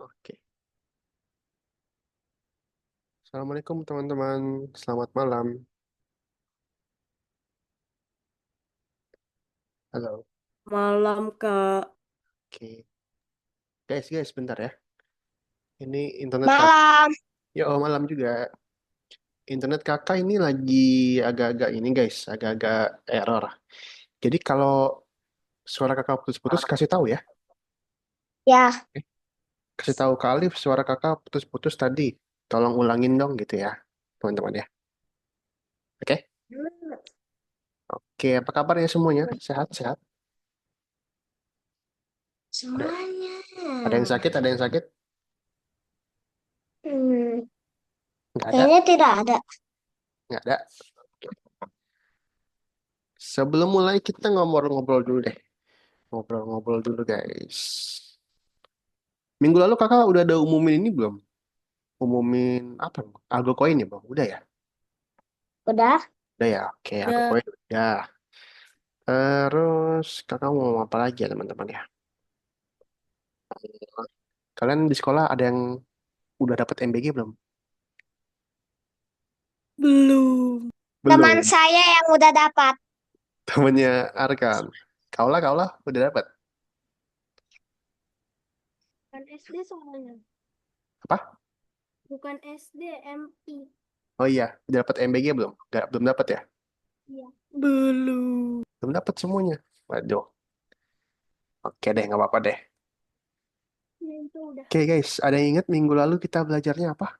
Oke. Assalamualaikum teman-teman. Selamat malam. Halo. Malam, Kak. Oke. Guys, bentar ya. Ini internet kakak. Malam. Ya, malam juga. Internet kakak ini lagi agak-agak ini guys, agak-agak error. Jadi kalau suara kakak putus-putus, kasih tahu ya. Ya, Oke. Kasih tahu kali suara kakak putus-putus tadi. Tolong ulangin dong gitu ya, teman-teman ya. Oke? Oke, apa kabarnya semuanya? Sehat-sehat? Ada, semuanya. ada yang sakit? Ada yang sakit? Hmm, Nggak ada? kayaknya tidak ada. Nggak ada. Sebelum mulai kita ngobrol-ngobrol dulu deh. Ngobrol-ngobrol dulu guys. Minggu lalu kakak udah ada umumin ini belum? Umumin apa? Algo koin ya bang? Udah ya? Udah? Udah ya? Oke, algo Udah koin udah. Terus kakak mau ngomong apa lagi ya teman-teman ya? Kalian di sekolah ada yang udah dapat MBG belum? belum. Teman Belum. saya yang udah dapat. Temennya Arkan. Kaulah udah dapat. Bukan SD soalnya. Apa? Bukan SD, MI. Oh iya, udah dapat MBG belum? Nggak, belum dapat ya? Iya. Belum. Belum dapat semuanya. Waduh. Oke deh, nggak apa-apa deh. Ya, itu udah. Oke guys, ada yang ingat minggu lalu kita belajarnya apa?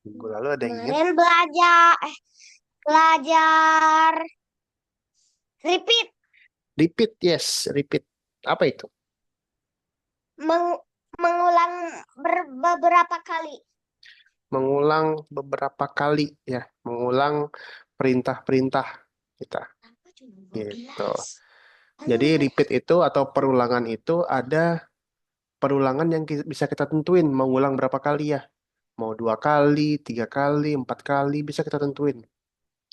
Minggu lalu ada yang ingat? Kemarin belajar repeat, Repeat, yes, repeat. Apa itu? meng- mengulang beberapa kali. Mengulang beberapa kali ya, mengulang perintah-perintah kita gitu. Jadi repeat itu atau perulangan itu ada perulangan yang bisa kita tentuin mau ulang berapa kali ya. Mau 2 kali, 3 kali, 4 kali bisa kita tentuin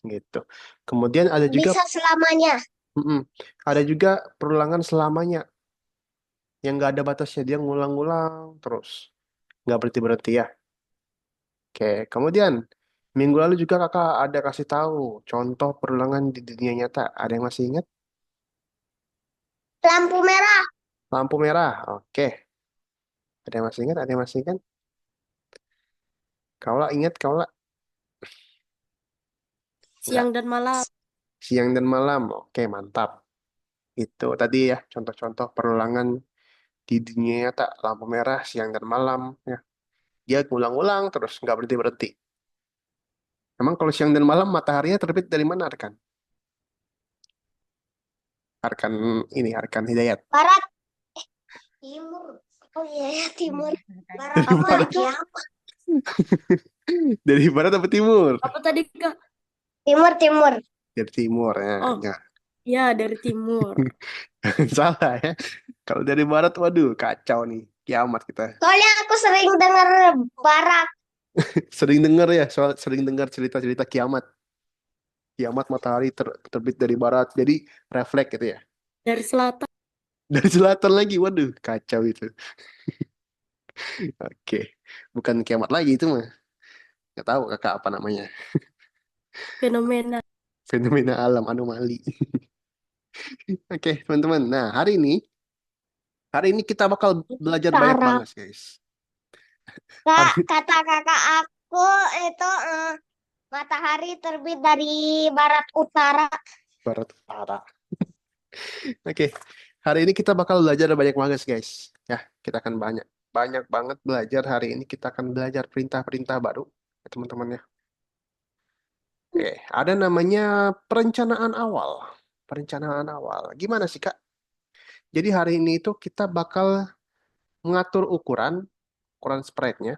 gitu. Kemudian ada juga Bisa selamanya. mm-mm, ada juga perulangan selamanya yang nggak ada batasnya dia ngulang-ngulang terus nggak berhenti berhenti ya. Oke, kemudian minggu lalu juga kakak ada kasih tahu contoh perulangan di dunia nyata. Ada yang masih ingat? Lampu merah. Lampu merah. Oke. Ada yang masih ingat? Ada yang masih ingat? Kaulah ingat, kaulah. Enggak. Siang dan malam. Siang dan malam. Oke, mantap. Itu tadi ya contoh-contoh perulangan di dunia nyata. Lampu merah, siang dan malam. Ya. Dia ngulang-ulang terus nggak berhenti-berhenti. Emang kalau siang dan malam mataharinya terbit dari mana, Arkan? Arkan ini, Arkan Hidayat. Barat. Timur. Oh iya ya, timur. Barat Dari Apa mah tadi, barat. Kak? kiamat. Dari barat apa timur? Apa tadi, Kak? Timur, timur. Dari timur ya. Oh, Ya. ya dari timur. Salah ya. Kalau dari barat, waduh, kacau nih. Kiamat kita. Soalnya aku sering dengar barat. Sering dengar ya, soal sering dengar cerita-cerita kiamat. Kiamat matahari terbit dari barat. Jadi refleks gitu ya. Dari selatan. Dari selatan lagi, waduh, kacau itu. Oke, bukan kiamat lagi itu mah. Nggak tahu kakak apa namanya. Fenomena. Fenomena alam anomali. Oke, teman-teman. Nah, hari ini kita bakal belajar banyak Utara. banget, guys. Kak, Hari kata kakak aku itu matahari terbit dari barat utara. barat utara. Oke, hari ini kita bakal belajar banyak banget, guys. Ya, kita akan banyak banyak banget belajar hari ini. Kita akan belajar perintah-perintah baru, ya, teman-teman ya. Oke, ada namanya perencanaan awal. Perencanaan awal. Gimana sih, Kak? Jadi hari ini itu kita bakal mengatur ukuran, ukuran sprite-nya.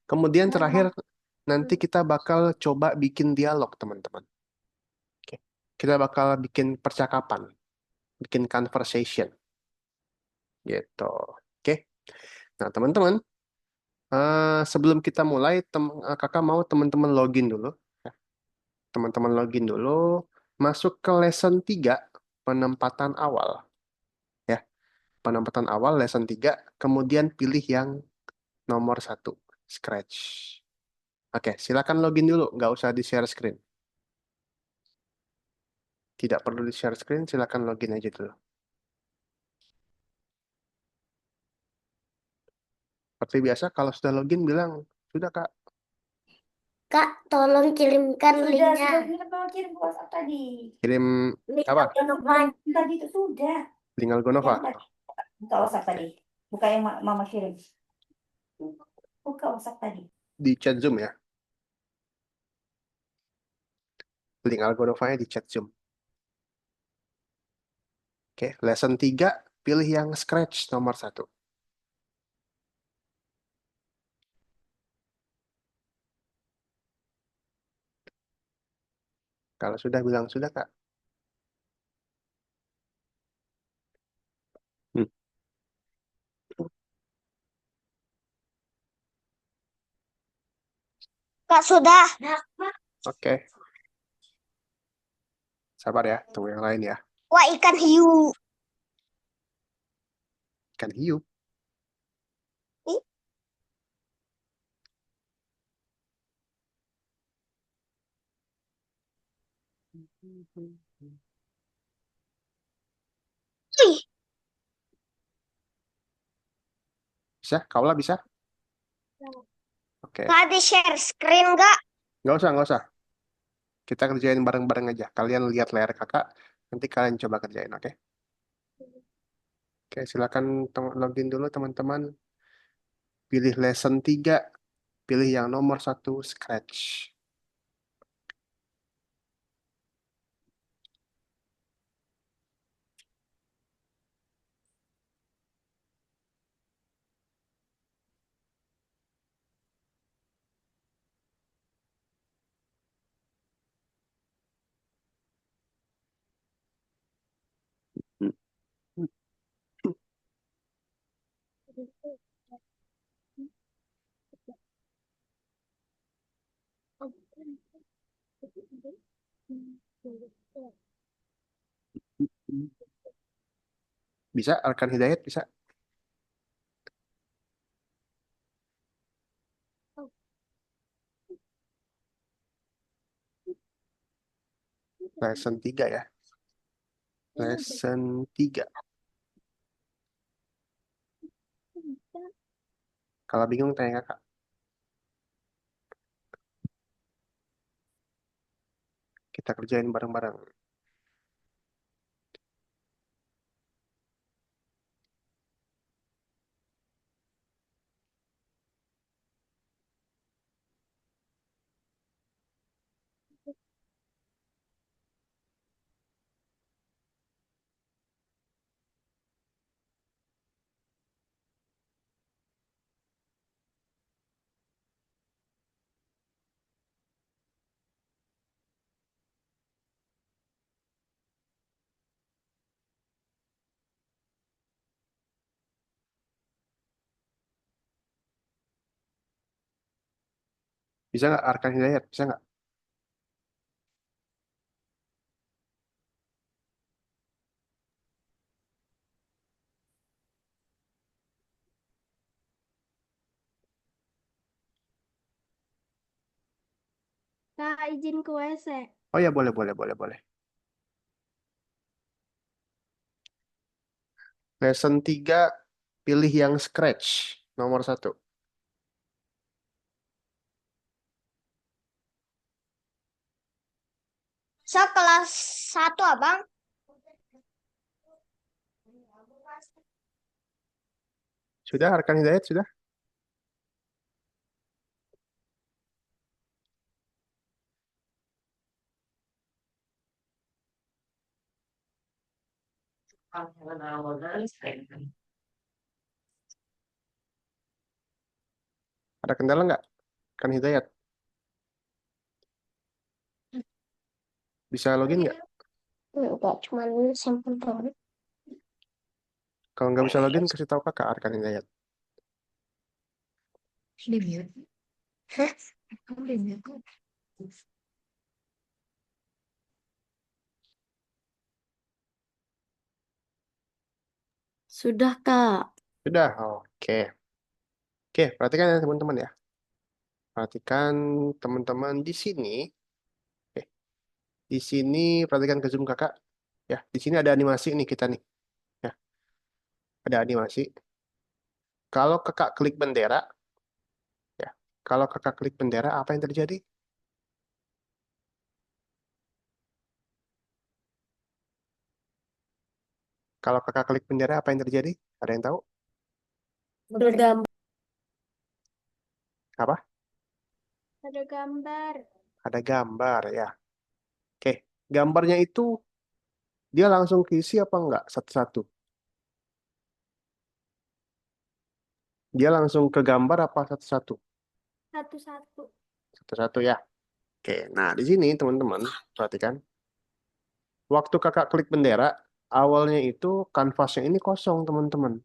Kemudian terakhir nanti kita bakal coba bikin dialog, teman-teman. Oke. Kita bakal bikin percakapan, bikin conversation, gitu. Oke. Nah, teman-teman, sebelum kita mulai, kakak mau teman-teman login dulu. Ya. Teman-teman login dulu, masuk ke lesson 3 penempatan awal. Ya. penempatan awal lesson 3, kemudian pilih yang nomor 1, Scratch. Oke, silakan login dulu, nggak usah di share screen. Tidak perlu di share screen, silakan login aja dulu. Seperti biasa, kalau sudah login bilang, sudah Kak. Kak, tolong kirimkan Sudah linknya. mau kirim ke WhatsApp tadi. Kirim Link apa? Algonova. Tadi itu sudah. Link Algonova. Yang tadi. Buka WhatsApp tadi. Buka yang Mama kirim. Buka WhatsApp tadi. Di chat Zoom ya. Link Algonovanya di chat Zoom. Oke, lesson 3, pilih yang Scratch nomor 1. Kalau sudah bilang sudah, Kak. Hmm. Kak, sudah. Oke. Sabar ya, tunggu yang lain ya. Wah, ikan hiu. Ikan hiu. Ih. Ih, Bisa? Kaulah bisa? Oke. Kak, di share screen nggak? Nggak usah. Kita kerjain bareng-bareng aja. Kalian lihat layar kakak, nanti kalian coba kerjain, oke? Oke, silakan login dulu teman-teman. Pilih lesson 3, pilih yang nomor 1, Scratch. Hmm. Bisa, Arkan Hidayat bisa? Lesson 3 ya. Lesson 3. Kalau bingung tanya kakak. Kita kerjain bareng-bareng. Bisa nggak Arkan Hidayat? Bisa nggak? Kak, izin ke WC. Oh ya, boleh. Lesson 3, pilih yang Scratch nomor 1. So, kelas 1, Abang. Sudah Arkan Hidayat? Sudah? Ada kendala nggak? Arkan Hidayat? Bisa login nggak? Enggak, cuma sampel doang. Kalau nggak bisa login, kasih tahu kakak Arkan Hidayat. Di mute. Hah? Kamu di mute. Sudah, Kak. Sudah. Oke. Oke, perhatikan ya teman-teman ya. Perhatikan teman-teman di sini. Oke. Di sini perhatikan ke zoom kakak. Ya, di sini ada animasi nih kita nih. Ya, ada animasi. Kalau kakak klik bendera, ya. Kalau kakak klik bendera, apa yang terjadi? Kalau kakak klik bendera, apa yang terjadi? Ada yang tahu? Bergambar. Apa? Ada gambar. Ada gambar ya. Oke, gambarnya itu dia langsung keisi apa enggak satu-satu? Dia langsung ke gambar apa satu-satu? Satu-satu. Satu-satu ya. Oke, nah di sini teman-teman perhatikan. Waktu kakak klik bendera, awalnya itu kanvasnya ini kosong teman-teman.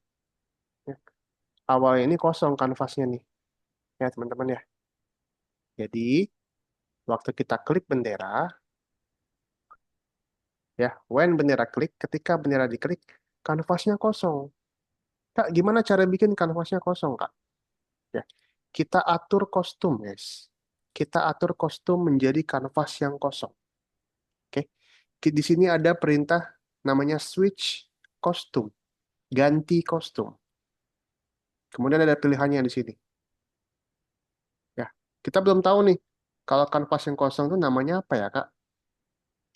Ya, awalnya ini kosong kanvasnya nih. Ya teman-teman ya. Jadi waktu kita klik bendera, ya, when bendera klik, ketika bendera diklik, kanvasnya kosong. Kak, gimana cara bikin kanvasnya kosong, Kak? Ya, kita atur kostum, guys. Kita atur kostum menjadi kanvas yang kosong. Oke. Di sini ada perintah namanya switch kostum, ganti kostum. Kemudian ada pilihannya di sini. Ya, kita belum tahu nih kalau kanvas yang kosong itu namanya apa ya, Kak?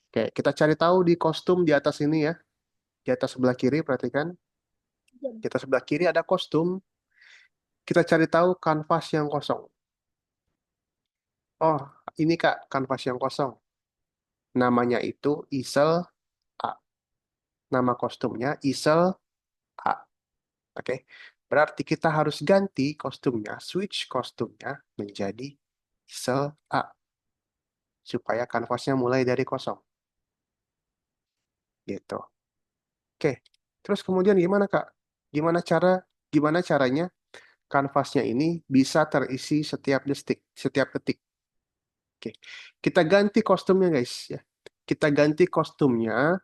Oke, kita cari tahu di kostum di atas ini ya. Di atas sebelah kiri, perhatikan. Di atas sebelah kiri ada kostum. Kita cari tahu kanvas yang kosong. Oh, ini Kak, kanvas yang kosong. Namanya itu easel A. Nama kostumnya easel A. Oke. Berarti kita harus ganti kostumnya, switch kostumnya menjadi easel A. Supaya kanvasnya mulai dari kosong. Gitu. Oke. Terus kemudian gimana Kak? Gimana caranya kanvasnya ini bisa terisi setiap detik. Oke. Kita ganti kostumnya guys ya. Kita ganti kostumnya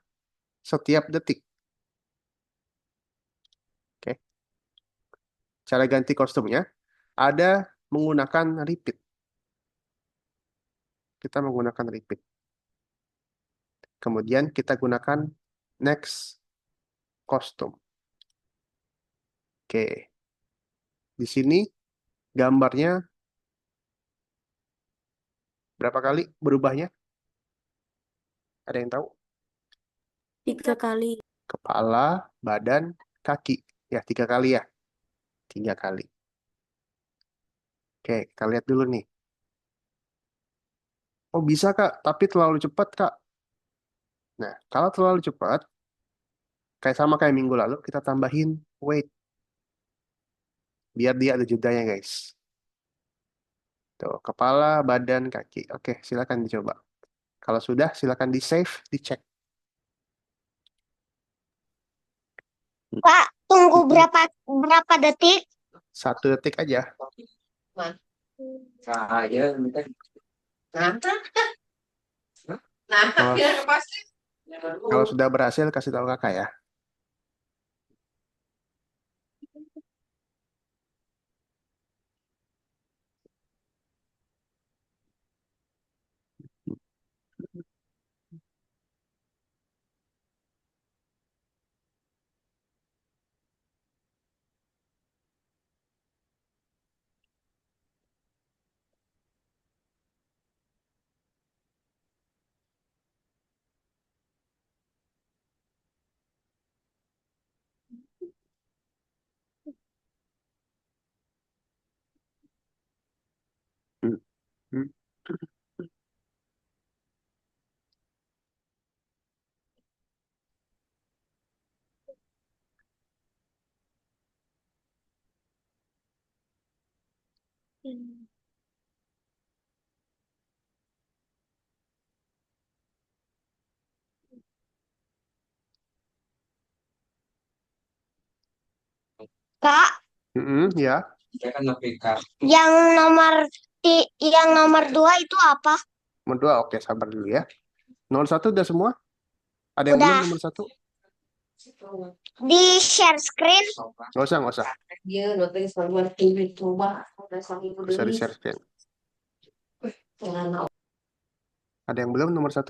setiap detik. Oke. Cara ganti kostumnya ada menggunakan repeat. Kita menggunakan repeat. Kemudian kita gunakan next kostum. Oke. Di sini gambarnya berapa kali berubahnya? Ada yang tahu? 3 kali. Kepala, badan, kaki. Ya, 3 kali ya. 3 kali. Oke, kita lihat dulu nih. Oh, bisa Kak, tapi terlalu cepat Kak. Nah, kalau terlalu cepat, kayak minggu lalu, kita tambahin wait. Biar dia ada jedanya guys. Tuh, kepala, badan, kaki. Oke, silakan dicoba. Kalau sudah, silakan di-save, dicek. Kak, tunggu berapa detik? 1 detik aja. Saya minta Kalau, kalau sudah berhasil, kasih tahu kakak ya. Hmm. Hmm. Kak, Ya, saya kan APK. yang nomor 2 itu apa? nomor 2. Oke, sabar dulu ya. Nomor 1 udah semua? Ada yang belum Udah. nomor 1? Di share screen. Nggak usah, nggak usah. Dia nanti selalu TV coba udah sambil Nggak usah di share screen. Ada yang belum nomor 1?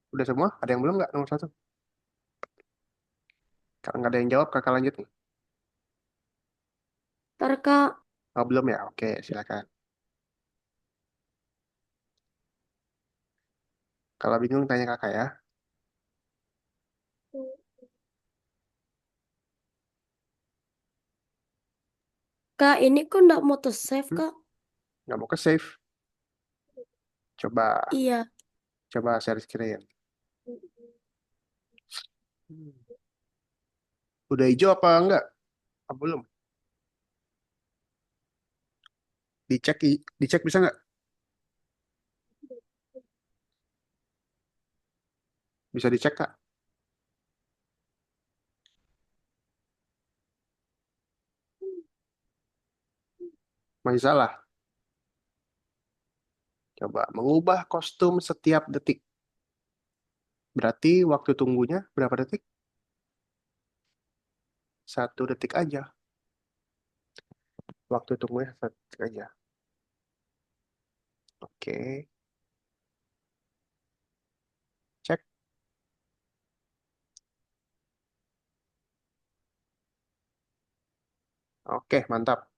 Udah semua? Ada yang belum nggak nomor 1? Kalau nggak ada yang jawab, kakak lanjut nih. Ntar Kak, Oh, belum ya? Oke, silakan. Kalau bingung tanya kakak ya. Kak ini kok nggak mau to save Kak? Nggak mau ke save. Coba, Iya. coba share screen. Udah hijau apa enggak? Ah, belum. Dicek, dicek bisa nggak? Bisa dicek kak? Masih salah. Coba mengubah kostum setiap detik. Berarti waktu tunggunya berapa detik? 1 detik aja. Waktu tunggunya 1 detik aja. Oke, cek. Oke, mantap.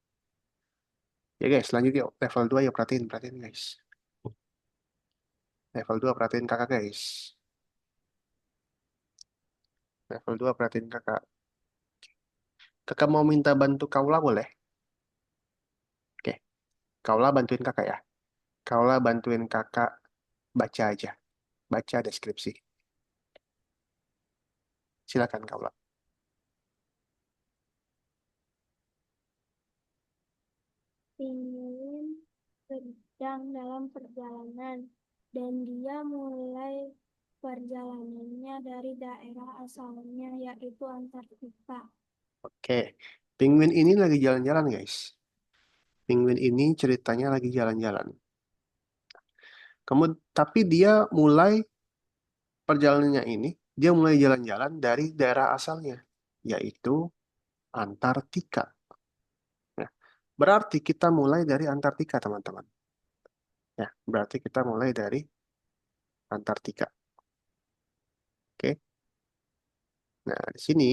Ya guys, lanjut yuk. Level 2 yuk, perhatiin, perhatiin guys. Level 2 perhatiin kakak guys. Level 2 perhatiin kakak. Kakak mau minta bantu Kaula boleh? Oke, Kaula bantuin kakak ya. Kaula bantuin kakak baca aja. Baca deskripsi. Silakan Kaula. Penguin sedang dalam perjalanan dan dia mulai perjalanannya dari daerah asalnya yaitu Antartika. Oke, penguin ini lagi jalan-jalan guys. Penguin ini ceritanya lagi jalan-jalan. Tapi dia mulai perjalanannya ini, dia mulai jalan-jalan dari daerah asalnya, yaitu Antartika. Nah, berarti kita mulai dari Antartika, teman-teman. Ya, berarti kita mulai dari Antartika. Oke. Nah, di sini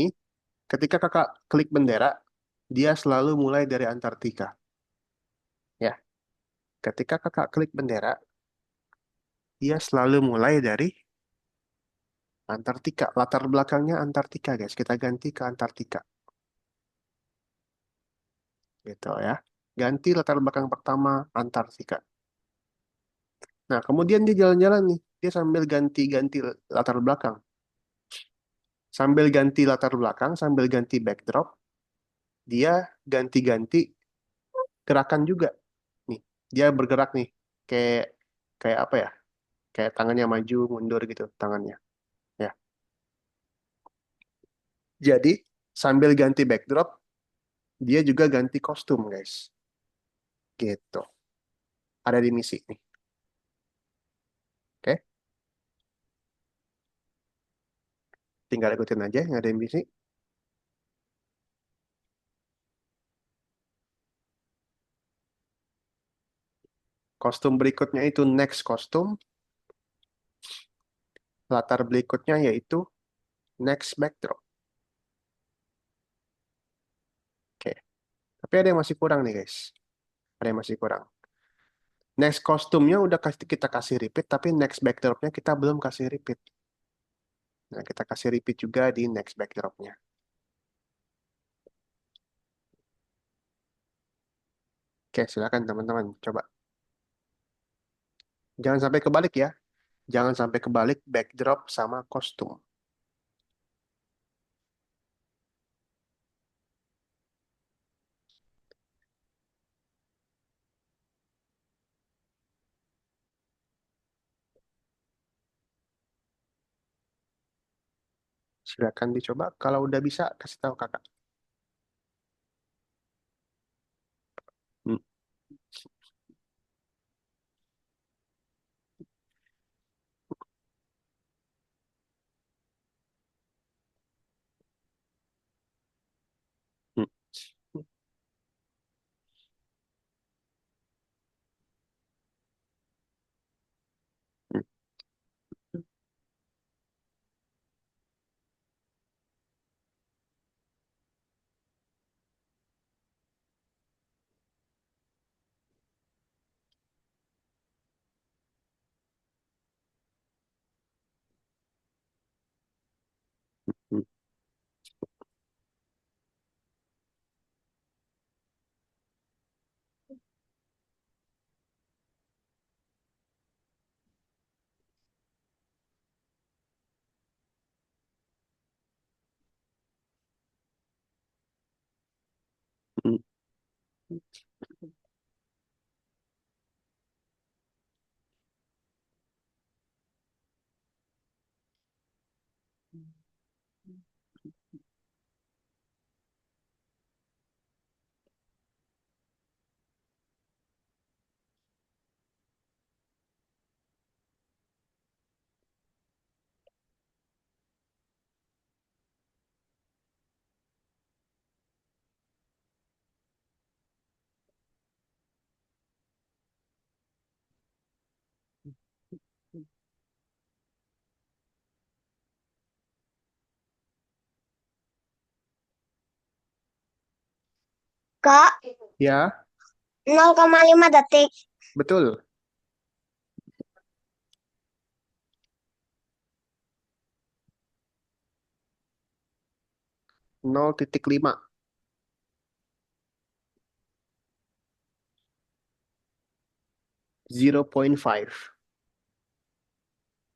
ketika kakak klik bendera, dia selalu mulai dari Antartika. Ya, ketika kakak klik bendera, dia selalu mulai dari Antartika. Latar belakangnya Antartika, guys. Kita ganti ke Antartika. Gitu ya. Ganti latar belakang pertama Antartika. Nah, kemudian dia jalan-jalan nih. Dia sambil ganti-ganti latar belakang. Sambil ganti latar belakang, sambil ganti backdrop, dia ganti-ganti gerakan juga. Nih, dia bergerak nih. Kayak kayak apa ya? Kayak tangannya maju, mundur gitu tangannya. Ya. Jadi, sambil ganti backdrop, dia juga ganti kostum, guys. Gitu. Ada di misi nih. Oke? Tinggal ikutin aja yang ada di misi. Kostum berikutnya itu next kostum. Latar berikutnya yaitu next backdrop. Oke. Tapi ada yang masih kurang nih, guys. Ada yang masih kurang. Next kostumnya udah kita kasih repeat, tapi next backdropnya kita belum kasih repeat. Nah, kita kasih repeat juga di next backdropnya. Oke, silakan teman-teman. Coba. Jangan sampai kebalik ya. Jangan sampai kebalik backdrop sama kostum. Silakan dicoba. Kalau udah bisa, kasih tahu kakak. Hmm, hmm, hmm, hmm, hmm. Kak, Ya, 0,5 detik. betul. 0,5. 0,5.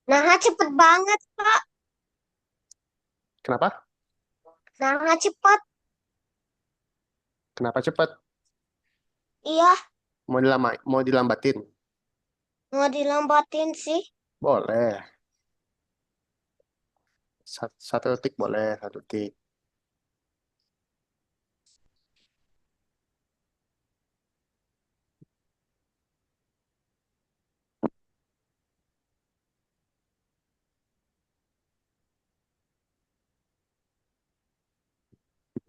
Nah, cepet banget, Kak. Kenapa? Nah, cepet. Kenapa cepat? Iya, Mau dilambatin? mau dilambatin sih. Boleh. 1 detik boleh, 1 detik.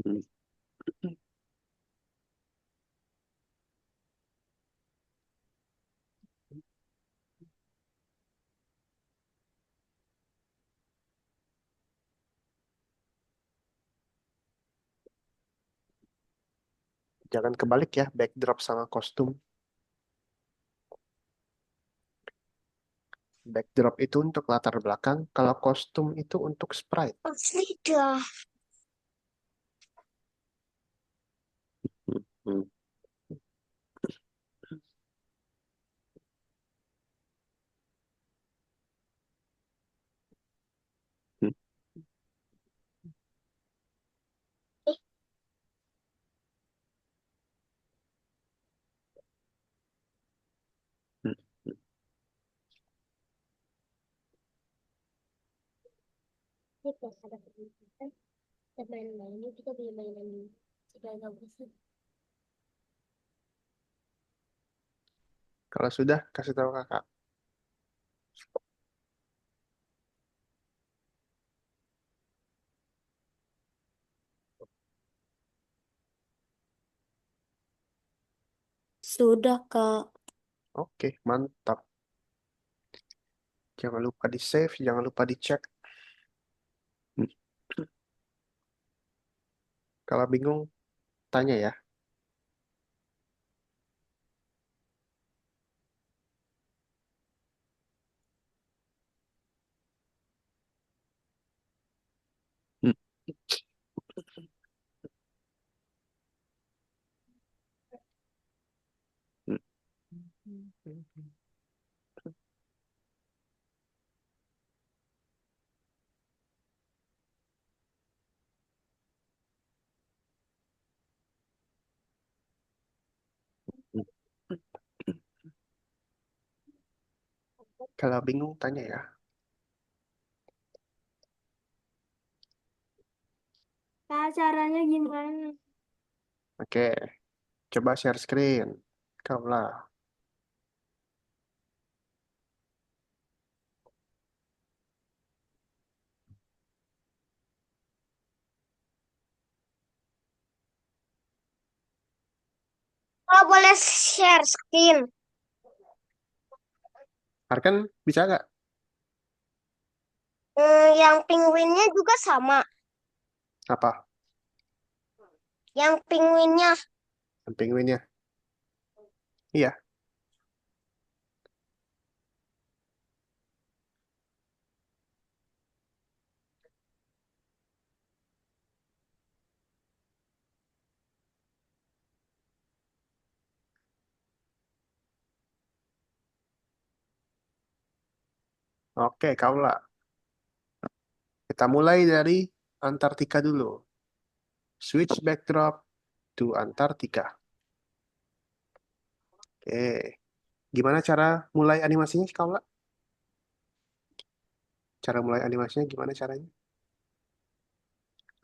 Hmm, Jangan kebalik ya, backdrop sama kostum. Backdrop itu untuk latar belakang, kalau kostum itu untuk sprite. Asli dah. Hmm, hmm, hmm, hmm, hmm. Ini pas ada permintaan, kita main-main, kita beli mainan segala macam. Kalau sudah, kasih tahu kakak. Sudah, Kak. Oke, mantap. Jangan lupa di save, jangan lupa dicek. Hmm. Kalau bingung, tanya ya. Hmm, hmm, hmm. Kalau bingung, tanya ya. caranya gimana? Oke, coba share screen. Kaula. Kalau boleh share screen. Arkan bisa nggak? Yang penguinnya juga sama. Apa? Yang penguinnya. Penguinnya. Iya. Oke, Kaula. Kita mulai dari Antartika dulu. Switch backdrop to Antartika. Oke. Gimana cara mulai animasinya, Kaula? Cara mulai animasinya gimana caranya?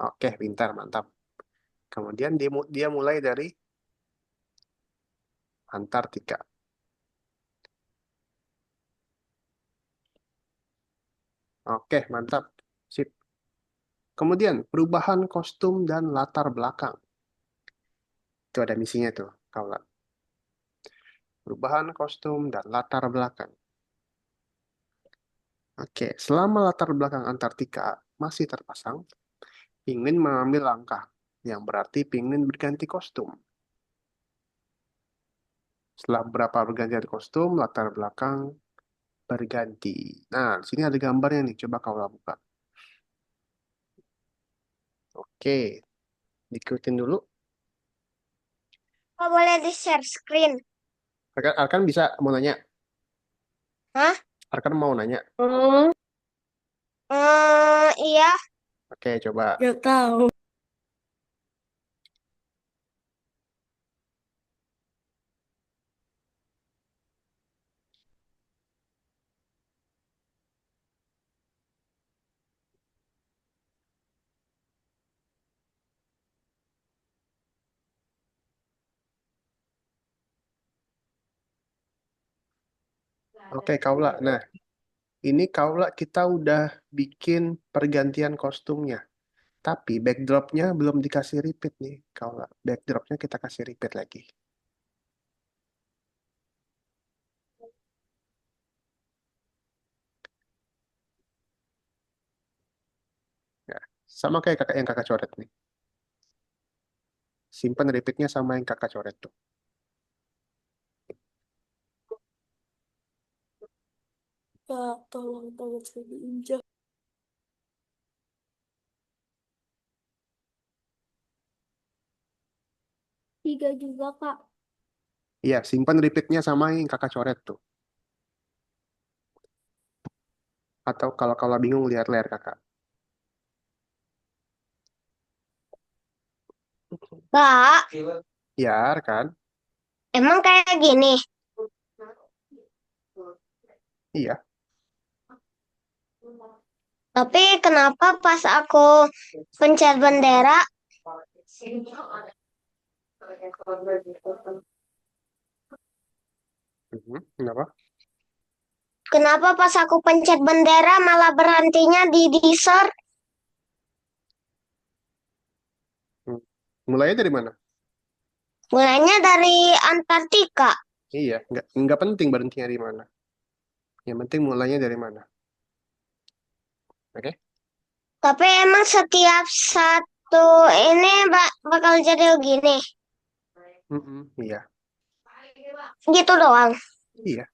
Oke, pintar, mantap. Kemudian dia mulai dari Antartika. Oke, mantap. Sip. Kemudian perubahan kostum dan latar belakang. Itu ada misinya tuh, Kaula. Perubahan kostum dan latar belakang. Oke, selama latar belakang Antartika masih terpasang, penguin mengambil langkah, yang berarti penguin berganti kostum. Setelah beberapa berganti kostum, latar belakang berganti. Nah, di sini ada gambarnya nih, coba kau buka. Oke, diikutin dulu. Kalau boleh di share screen. Arkan bisa mau nanya? Hah? Arkan mau nanya? Iya. Oke, coba. Gak tahu. Oke, Kaula. Nah, ini Kaula kita udah bikin pergantian kostumnya. Tapi backdropnya belum dikasih repeat nih, Kaula. Backdropnya kita kasih repeat lagi. Ya, sama kayak kakak yang kakak coret nih. Simpan repeatnya sama yang kakak coret tuh. Kak, tolong tangan saya diinjak. 3 juga, Kak. Iya, simpan repeatnya sama yang kakak coret tuh. Atau kalau bingung lihat layar kakak. Kak, Ya, kan? emang kayak gini. Iya. Tapi kenapa pas aku pencet bendera, Kenapa? kenapa pas aku pencet bendera malah berhentinya di dessert? Hmm. Mulainya dari mana? Mulainya dari Antartika. Iya, nggak penting berhentinya di mana. Yang penting mulainya dari mana. Oke? Tapi emang setiap satu ini bakal jadi begini. Iya. Gitu doang. Iya.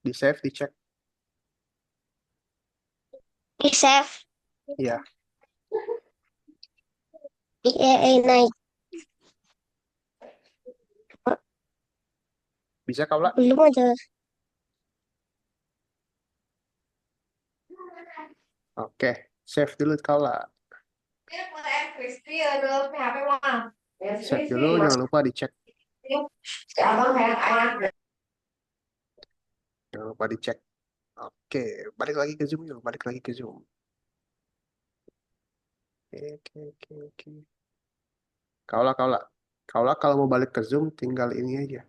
Di save, dicek. Di save. Iya. Di naik. Bisa kau lah? Belum aja. Oke. Save dulu kau lah. Save dulu, jangan lupa dicek. Jangan lupa dicek. Oke, balik lagi ke Zoom yuk. Balik lagi ke Zoom. Oke. Kaulah kalau mau balik ke Zoom tinggal ini aja.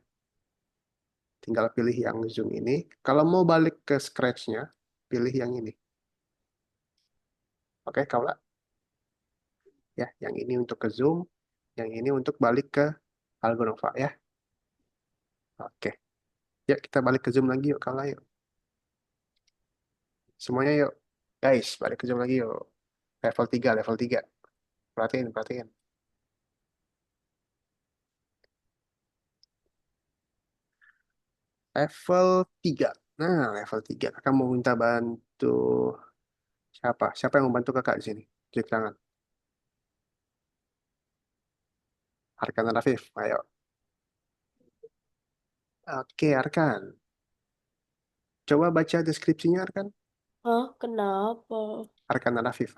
Tinggal pilih yang Zoom ini. Kalau mau balik ke Scratch-nya, pilih yang ini. Oke, kaulah. Ya, yang ini untuk ke Zoom, yang ini untuk balik ke Algonova ya. Oke. Ya, kita balik ke Zoom lagi yuk, kaulah yuk. Semuanya yuk. Guys, balik ke Zoom lagi yuk. Level 3, level 3. Perhatiin. Level 3. Nah, level 3. Kakak mau minta bantu siapa? Siapa yang mau bantu kakak di sini? Cuci tangan. Arkan Rafif, ayo. Oke, Arkan. Coba baca deskripsinya, Arkan. Hah, kenapa? Arkan Rafif.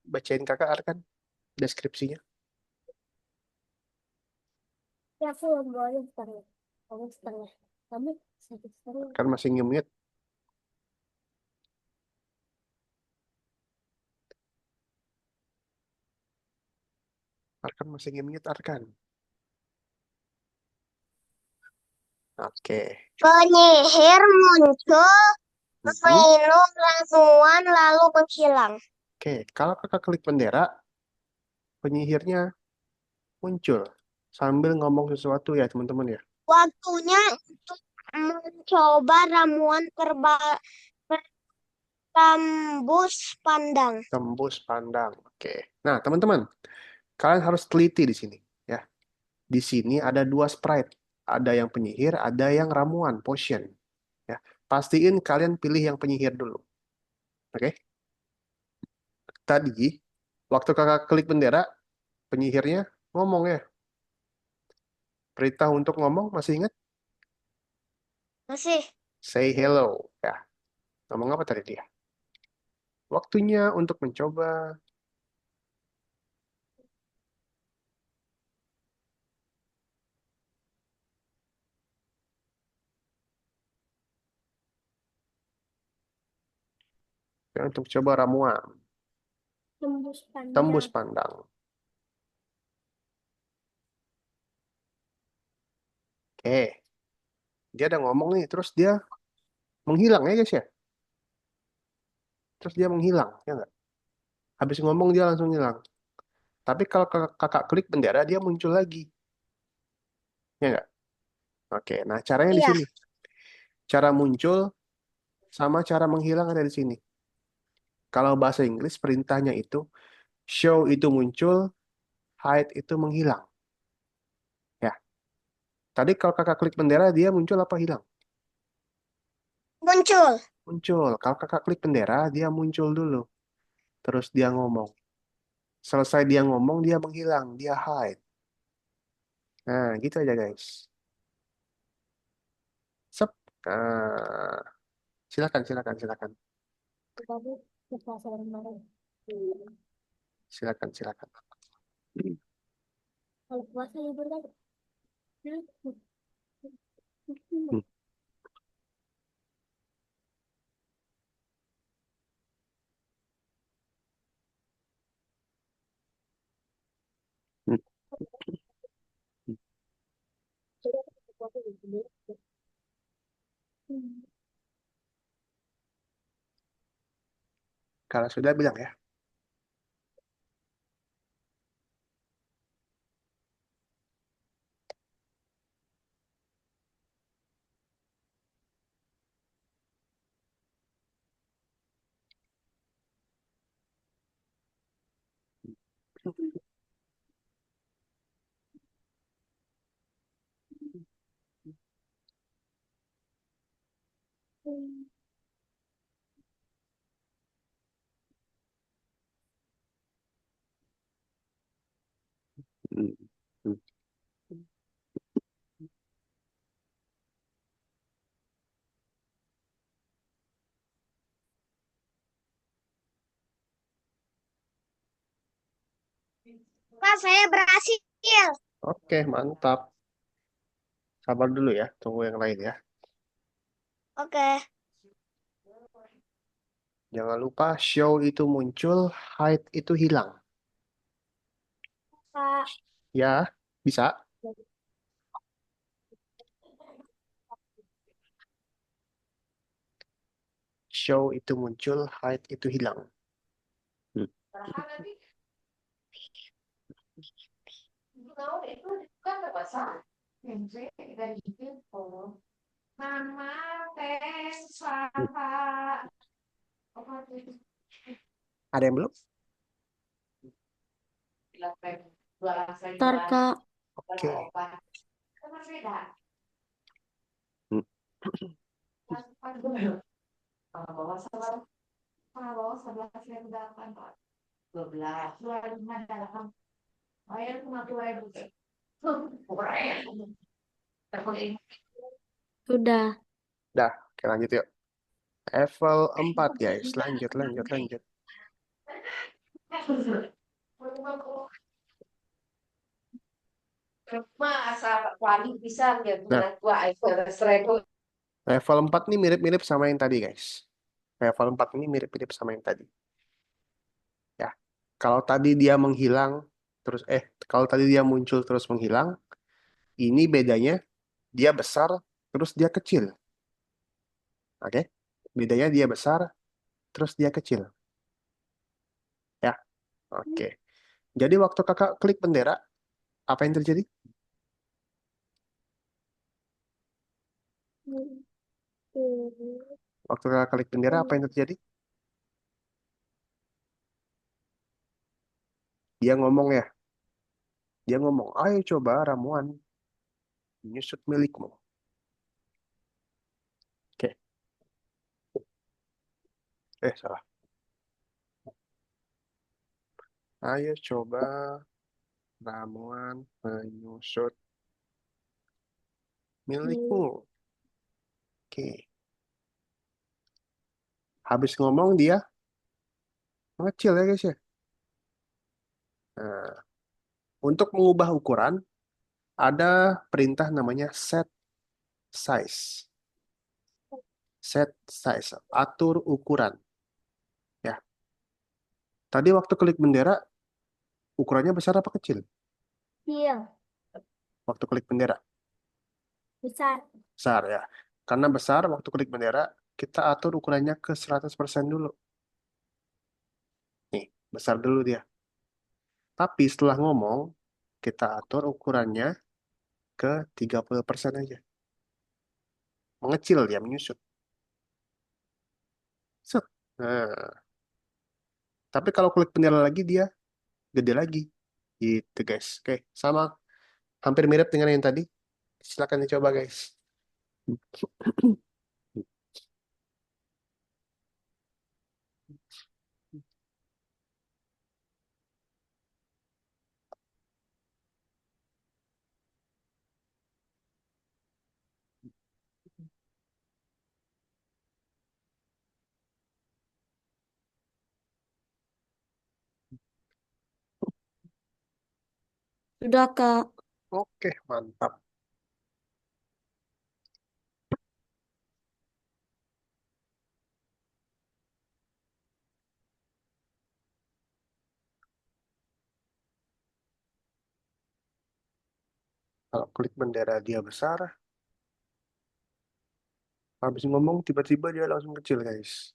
Bacain kakak, Arkan, deskripsinya. Ya, aku boleh setengah. Kamu setengah. Kamu satu setengah. Arkan masih nge-mute. Arkan masih nge-mute, Arkan. Oke. Penyihir muncul, Mhm. minum ramuan lalu menghilang. Oke, kalau kakak klik bendera, penyihirnya muncul sambil ngomong sesuatu ya, teman-teman ya. Waktunya untuk mencoba ramuan bertambus pandang. Tembus pandang. Oke. Nah, teman-teman, kalian harus teliti di sini ya. Di sini ada dua sprite. Ada yang penyihir, ada yang ramuan, potion. Ya. Pastiin kalian pilih yang penyihir dulu. Oke. Tadi, waktu kakak klik bendera, penyihirnya ngomong ya. Perintah untuk ngomong, masih ingat? Masih. Say hello. Ya. Ngomong apa tadi dia? Waktunya untuk mencoba. Ya, untuk coba ramuan. Tembus pandang. Tembus pandang. Oke. Dia udah ngomong nih, terus dia menghilang ya guys ya. Terus dia menghilang, ya nggak? Habis ngomong dia langsung hilang. Tapi kalau kakak klik bendera, dia muncul lagi. Ya nggak? Oke, nah caranya di Iya. sini. Cara muncul sama cara menghilang ada di sini. Kalau bahasa Inggris, perintahnya itu show itu muncul, hide itu menghilang. Ya, tadi kalau kakak klik bendera, dia muncul apa hilang? Muncul. Muncul. Kalau kakak klik bendera, dia muncul dulu. Terus dia ngomong. Selesai dia ngomong, dia menghilang. Dia hide. Nah, gitu aja guys. Sep. Nah, silakan. Tapi puasa kemarin. Silakan. Kalau puasa libur kan? Hmm, hmm, hmm. Kalau sudah bilang ya. Hmm, hmm. Pak, saya berhasil. Oke, mantap. Sabar dulu ya, tunggu yang lain ya. Oke. Jangan lupa show itu muncul, hide itu hilang. Kak. Ya, bisa. Show itu muncul, hide itu hilang. Hmm. Mama, thanks, Papa. Ada yang belum? Ntar, Kak. Oke. Hmm. Sudah. Dah, oke lanjut yuk. Level 4 guys. Lanjut, lanjut, lanjut. Masa wali bisa lihat Nah, gua iPhone 1000. level 4 ini mirip-mirip sama yang tadi guys. Level 4 ini mirip-mirip sama yang tadi. Ya. Kalau tadi dia menghilang, terus kalau tadi dia muncul terus menghilang, ini bedanya dia besar, terus dia kecil. Oke? Bedanya dia besar, terus dia kecil. Ya, oke. Jadi waktu kakak klik bendera, apa yang terjadi? Waktu kakak klik bendera, apa yang terjadi? Dia ngomong ya. Dia ngomong, ayo coba ramuan menyusut milikmu. Oke. Salah. Ayo coba ramuan penyusut milikmu. Oke. Habis ngomong dia mengecil ya guys ya. Nah, untuk mengubah ukuran, ada perintah namanya set size. Set size, atur ukuran. Ya. Tadi waktu klik bendera, ukurannya besar apa kecil? Iya, Waktu klik bendera, besar. besar ya. Karena besar, waktu klik bendera, kita atur ukurannya ke 100% dulu. Nih, besar dulu dia. Tapi setelah ngomong, kita atur ukurannya ke 30% aja. Mengecil dia, menyusut. Set. Nah, tapi kalau klik bendera lagi, dia gede lagi. Gitu guys. Oke, sama. Hampir mirip dengan yang tadi. Silakan dicoba guys. Sudah, Kak. Oke, mantap. Kalau klik bendera dia besar, habis ngomong tiba-tiba dia langsung kecil guys.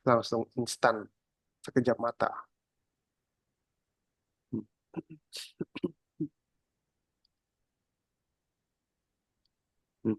Langsung instan, sekejap mata. Hmm. Hmm.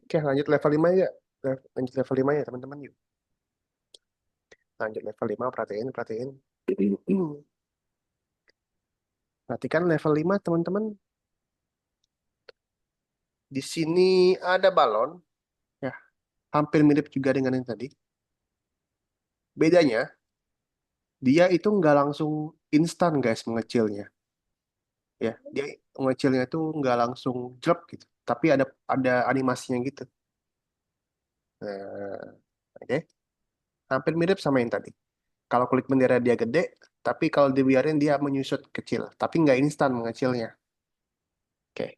Oke, lanjut level 5 ya. Lanjut level 5 ya, teman-teman. Yuk. Lanjut level 5, perhatiin. Perhatikan level 5, teman-teman. Di sini ada balon. Ya, hampir mirip juga dengan yang tadi. Bedanya, dia itu nggak langsung instan, guys, mengecilnya. Ya, dia mengecilnya itu nggak langsung drop gitu. Tapi ada animasinya gitu. Nah, oke. Hampir mirip sama yang tadi. Kalau klik bendera dia gede, tapi kalau dibiarin dia menyusut kecil. Tapi nggak instan mengecilnya. Oke.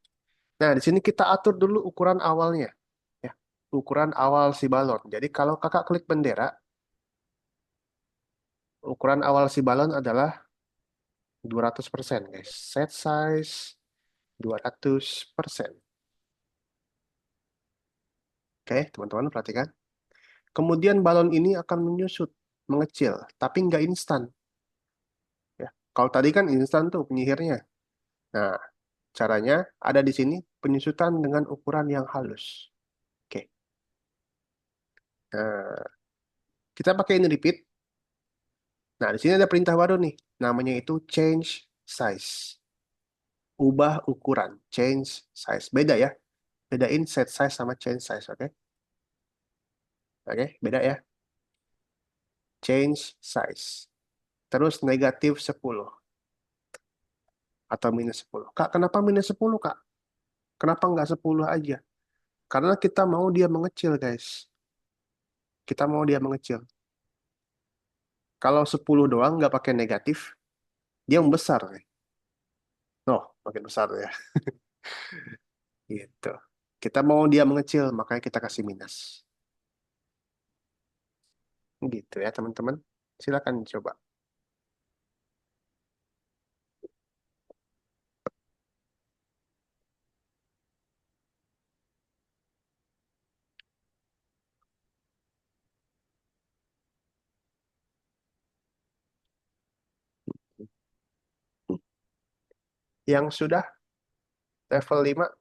Nah, di sini kita atur dulu ukuran awalnya. Ya, ukuran awal si balon. Jadi kalau kakak klik bendera, ukuran awal si balon adalah 200%, guys. Set size 200%. Oke, teman-teman perhatikan. Kemudian balon ini akan menyusut, mengecil, tapi nggak instan. Ya, kalau tadi kan instan tuh penyihirnya. Nah, caranya ada di sini penyusutan dengan ukuran yang halus. Oke. Nah, kita pakai ini repeat. Nah, di sini ada perintah baru nih. Namanya itu change size. Ubah ukuran. Change size. Beda ya. Bedain set size sama change size. Oke. Oke, beda ya. Change size. Terus negatif 10. Atau minus 10. Kak, kenapa minus 10, Kak? Kenapa nggak 10 aja? Karena kita mau dia mengecil, guys. Kita mau dia mengecil. Kalau 10 doang nggak pakai negatif, dia membesar. Oh, makin besar ya. Gitu. Kita mau dia mengecil, makanya kita kasih minus. Gitu ya, teman-teman. Silakan coba. Yang sudah level 5,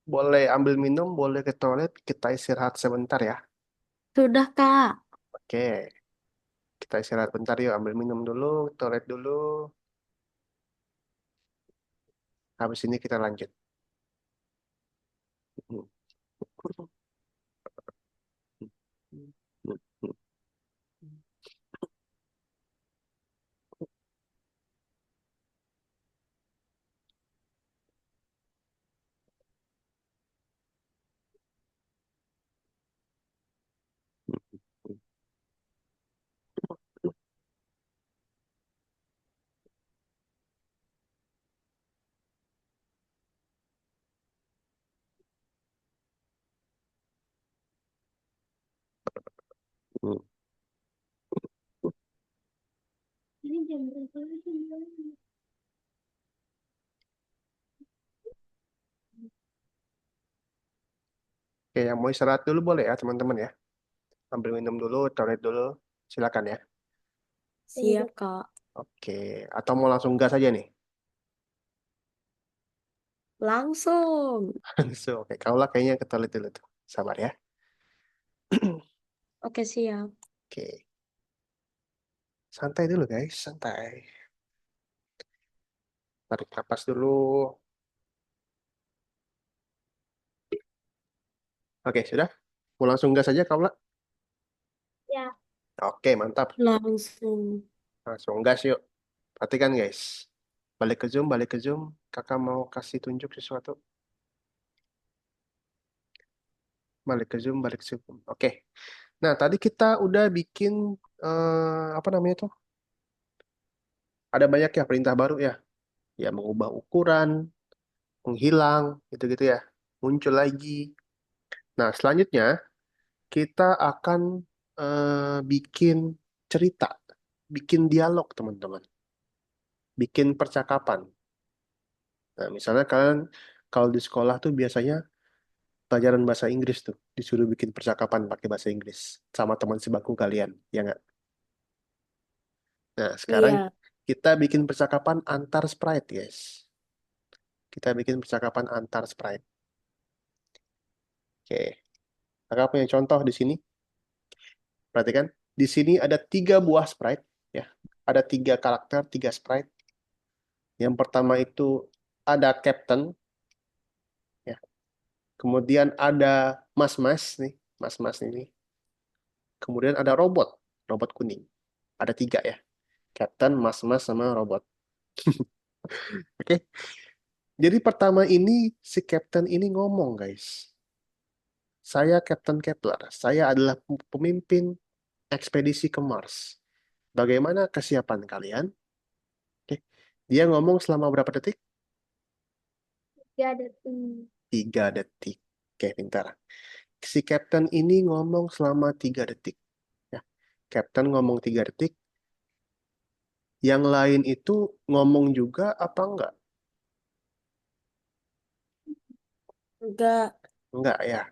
boleh ambil minum, boleh ke toilet, kita istirahat sebentar ya. Sudah, Kak. Oke, kita istirahat bentar yuk, ambil minum dulu, toilet dulu. Habis ini kita lanjut. Ini jam berapa lagi? Oke, yang mau istirahat dulu boleh ya, teman-teman ya. Ambil minum dulu, toilet dulu. Silakan ya. Siap, Kak. Oke, atau mau langsung gas aja nih? Langsung. So, oke, kau lah kayaknya ke toilet dulu tuh. Sabar ya. Oke, siap. Oke. Santai dulu guys, santai. Tarik napas dulu. Oke, sudah? Mau langsung gas aja kau lah? Ya. Oke, mantap. Langsung. Langsung gas yuk. Perhatikan guys. Balik ke Zoom, balik ke Zoom. Kakak mau kasih tunjuk sesuatu. Balik ke Zoom, balik ke Zoom. Oke. Nah, tadi kita udah bikin apa namanya tuh? Ada banyak ya perintah baru ya. Ya, mengubah ukuran, menghilang, gitu-gitu ya. Muncul lagi. Nah, selanjutnya kita akan bikin cerita, bikin dialog, teman-teman. Bikin percakapan. Nah, misalnya kalian kalau di sekolah tuh biasanya pelajaran bahasa Inggris tuh disuruh bikin percakapan pakai bahasa Inggris sama teman sebaku kalian, ya nggak? Nah, sekarang Iya. kita bikin percakapan antar sprite, guys. Kita bikin percakapan antar sprite. Oke. Kakak punya contoh di sini. Perhatikan, di sini ada 3 buah sprite, ya. Ada 3 karakter, 3 sprite. Yang pertama itu ada Captain, ya. Kemudian ada Mas-Mas nih, Mas-Mas ini. Kemudian ada robot, robot kuning. Ada 3 ya, Captain, Mas-Mas, sama robot. Oke. Jadi pertama ini si Captain ini ngomong, guys. Saya Captain Kepler. Saya adalah pemimpin ekspedisi ke Mars. Bagaimana kesiapan kalian? Oke. Dia ngomong selama berapa detik? Ya ada 3 detik. Oke, pintar. Si Captain ini ngomong selama 3 detik. Ya. Captain ngomong 3 detik. Yang lain itu ngomong juga apa enggak? Enggak. Enggak ya.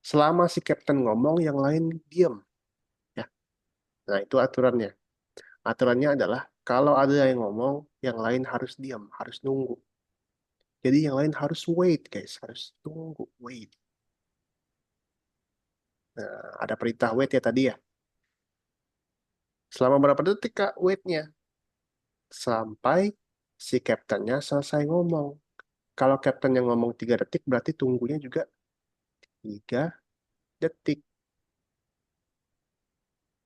Selama si Captain ngomong, yang lain diam. Ya. Nah, itu aturannya. Aturannya adalah kalau ada yang ngomong, yang lain harus diam, harus nunggu. Jadi yang lain harus wait, guys. Harus tunggu, wait. Nah, ada perintah wait ya tadi ya. Selama berapa detik, Kak, wait-nya? Sampai si Captain-nya selesai ngomong. Kalau Captain yang ngomong 3 detik, berarti tunggunya juga 3 detik.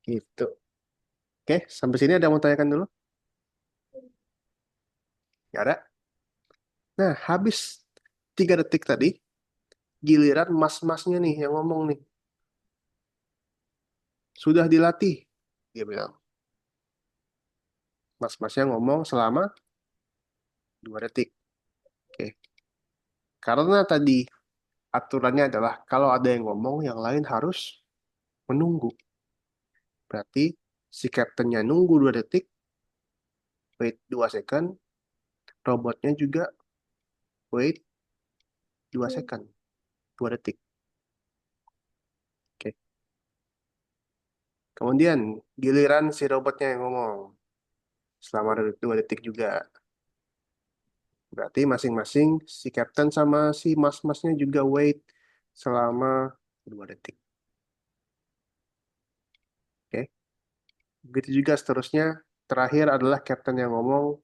Gitu. Oke, sampai sini ada yang mau tanyakan dulu? Nggak ada? Nah, habis 3 detik tadi, giliran mas-masnya nih yang ngomong nih. Sudah dilatih, dia bilang. Mas-masnya ngomong selama 2 detik. Oke. Karena tadi aturannya adalah kalau ada yang ngomong, yang lain harus menunggu. Berarti si Captain-nya nunggu 2 detik, wait 2 second, robotnya juga wait 2 second, 2 detik. Oke. Kemudian giliran si robotnya yang ngomong selama 2 detik juga. Berarti masing-masing si Captain sama si mas-masnya juga wait selama 2 detik. Oke. Begitu juga seterusnya. Terakhir adalah Captain yang ngomong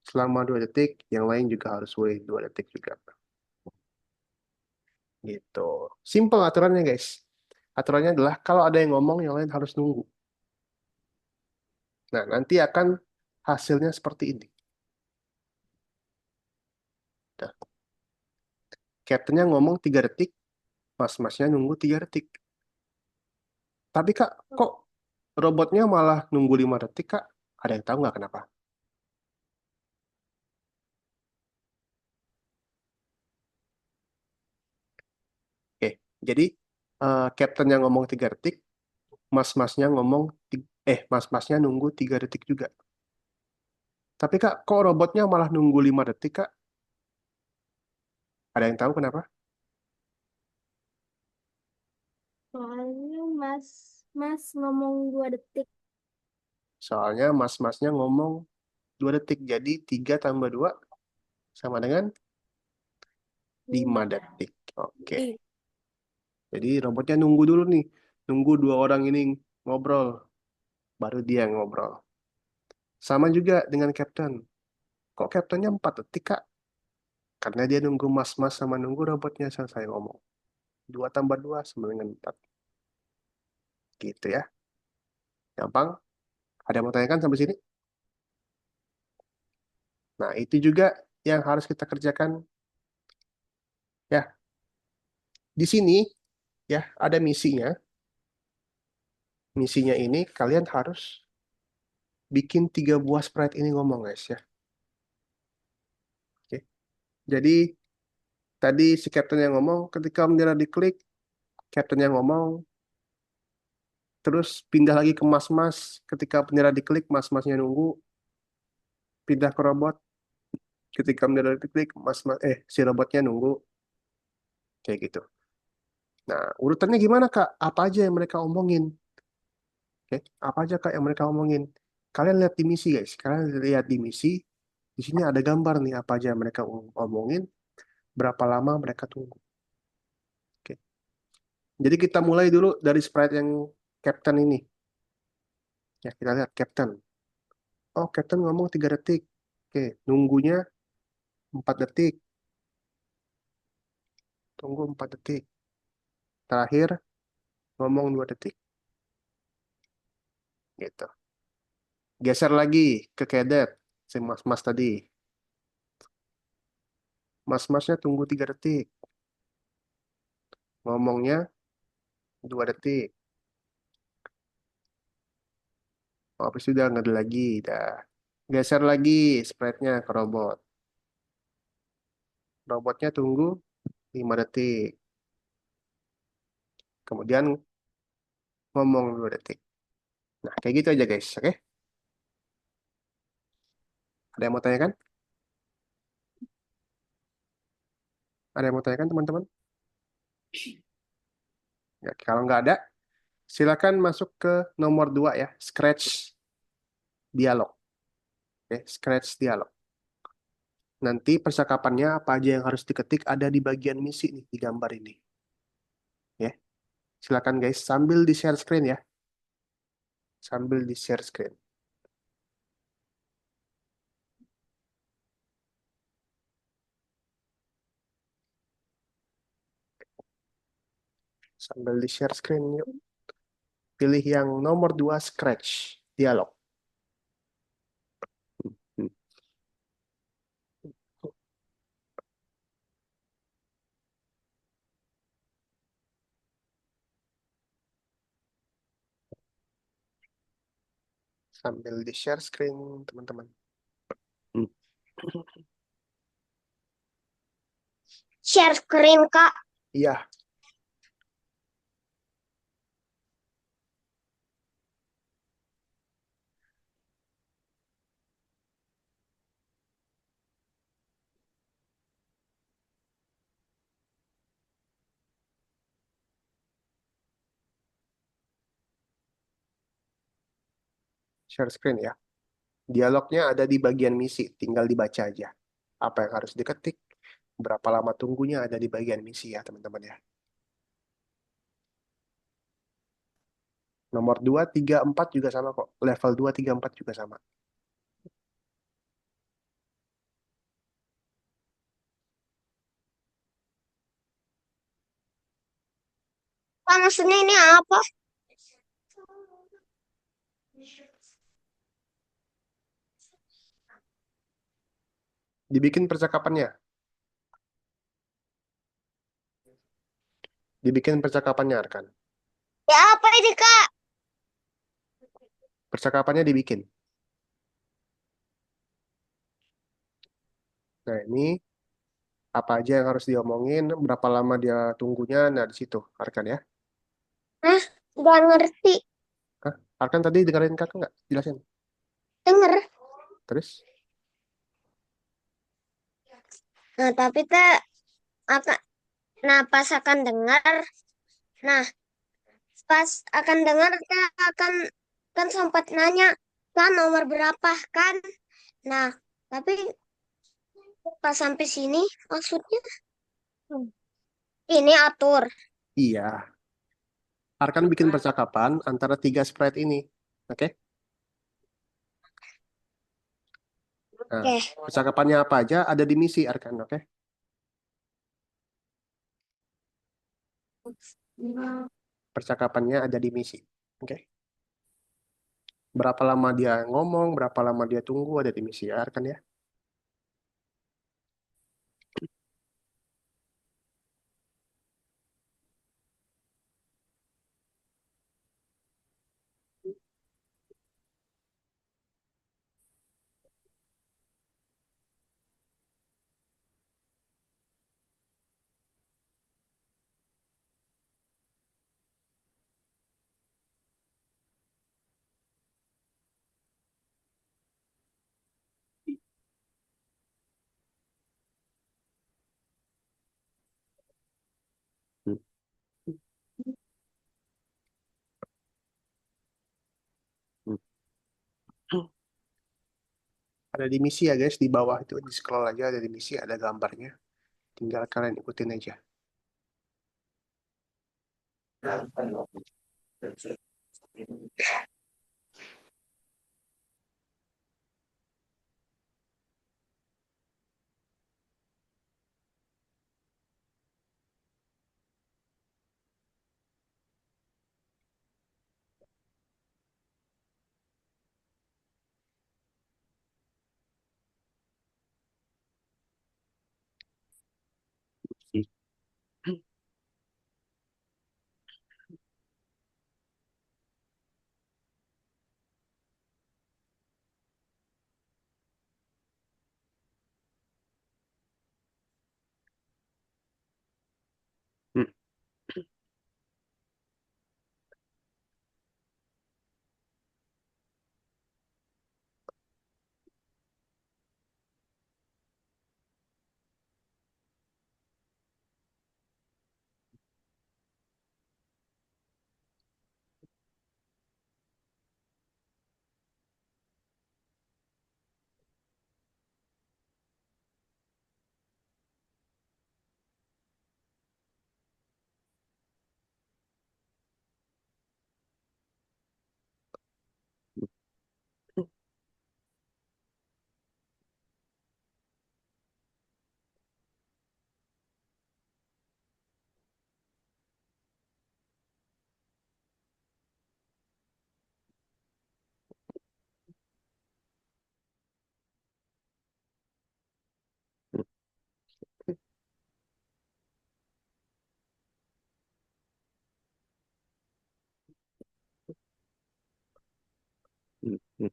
selama 2 detik, yang lain juga harus wait 2 detik juga. Gitu. Simple aturannya, guys. Aturannya adalah kalau ada yang ngomong, yang lain harus nunggu. Nah, nanti akan hasilnya seperti ini. Nah, Captain-nya ngomong 3 detik, mas-masnya nunggu 3 detik. Tapi Kak, kok robotnya malah nunggu 5 detik, Kak? Ada yang tahu nggak kenapa? Oke, jadi Captain yang ngomong 3 detik, mas-masnya ngomong, mas-masnya nunggu 3 detik juga. Tapi Kak, kok robotnya malah nunggu 5 detik, Kak? Ada yang tahu kenapa? Soalnya mas ngomong 2 detik. Soalnya mas-masnya ngomong 2 detik, jadi 3 tambah 2 sama dengan 5 detik. Oke, Ih, jadi robotnya nunggu dulu nih. Nunggu 2 orang ini ngobrol, baru dia yang ngobrol. Sama juga dengan Captain. Kok Captainnya 4 detik, Kak? Karena dia nunggu mas-mas sama nunggu robotnya selesai ngomong. 2 tambah 2 sama dengan 4. Gitu ya. Gampang? Ada yang mau tanyakan sampai sini? Nah, itu juga yang harus kita kerjakan. Ya, di sini ya ada misinya. Misinya ini kalian harus bikin 3 buah sprite ini ngomong, guys ya. Oke. Jadi tadi si Captain yang ngomong, ketika bendera diklik, Captain yang ngomong, terus pindah lagi ke mas-mas, ketika bendera diklik, mas-masnya nunggu, pindah ke robot, ketika bendera diklik, si robotnya nunggu, kayak gitu. Nah, urutannya gimana, Kak? Apa aja yang mereka omongin? Oke, apa aja, Kak, yang mereka omongin? Kalian lihat di misi, guys. Kalian lihat di misi, di sini ada gambar nih apa aja yang mereka omongin, berapa lama mereka tunggu. Oke. Jadi kita mulai dulu dari sprite yang Captain ini. Ya, kita lihat Captain. Oh, Captain ngomong 3 detik. Oke, nunggunya 4 detik. Tunggu 4 detik. Terakhir, ngomong 2 detik. Gitu. Geser lagi ke Cadet. Si mas-mas tadi. Mas-masnya tunggu 3 detik. Ngomongnya 2 detik. Oh, habis itu udah nggak ada lagi. Dah. Geser lagi sprite-nya ke robot. Robotnya tunggu 5 detik. Kemudian ngomong 2 detik. Nah, kayak gitu aja guys. Oke? Ada yang mau tanyakan? Ada yang mau tanyakan teman-teman? Ya, kalau nggak ada, silakan masuk ke nomor 2 ya. Scratch dialog. Oke, scratch dialog. Nanti percakapannya apa aja yang harus diketik ada di bagian misi nih di gambar ini. Ya, silakan guys sambil di share screen ya. Sambil di share screen. Sambil di share screen yuk. Pilih yang nomor 2 scratch dialog. Hmm. Sambil di share screen teman-teman. Hmm. Share screen, Kak. Iya, share screen ya. Dialognya ada di bagian misi, tinggal dibaca aja. Apa yang harus diketik, berapa lama tunggunya ada di bagian misi ya teman-teman ya. Nomor 2, 3, 4 juga sama kok. Level 2, 3, 4 juga sama. Pak, maksudnya ini apa? Dibikin percakapannya. Dibikin percakapannya, Arkan. Ya apa ini, Kak? Percakapannya dibikin. Nah, ini apa aja yang harus diomongin, berapa lama dia tunggunya, nah di situ, Arkan ya. Hah? Gak ngerti. Hah? Arkan tadi dengerin kakak nggak? Jelasin. Denger. Terus? Nah, tapi teh akan nah pas akan dengar, nah pas akan dengar teh akan kan sempat nanya kan nomor berapa kan. Nah, tapi pas sampai sini maksudnya ini atur. Iya. Arkan bikin percakapan antara 3 sprite ini. Oke? Nah, Oke. percakapannya apa aja ada di misi, Arkan. Oke? Percakapannya ada di misi. Oke? Berapa lama dia ngomong, berapa lama dia tunggu ada di misi, ya, Arkan ya. Hmm. Hmm. Ada di misi ya guys, di bawah itu di scroll aja ada di misi, ada gambarnya. Tinggal kalian ikutin aja. Hmm, hmm, hmm,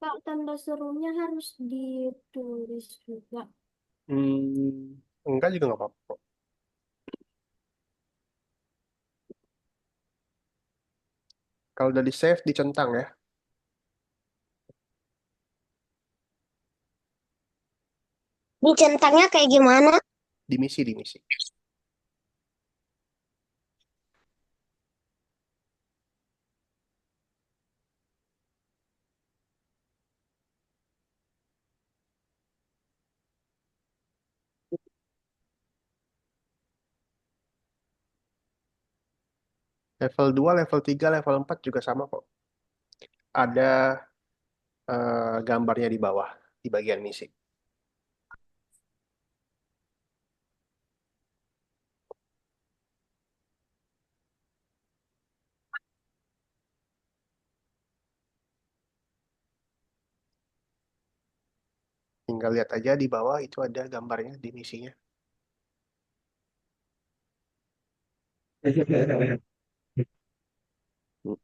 Kak, tanda serunya harus ditulis juga. enggak juga nggak apa-apa kok. Kalau udah di save, dicentang ya, Dicentangnya kayak gimana? di misi. Level 2, level 3, level 4 juga sama kok. Ada gambarnya di bawah, di bagian misi. Tinggal lihat aja di bawah itu ada gambarnya di misinya. Hmm.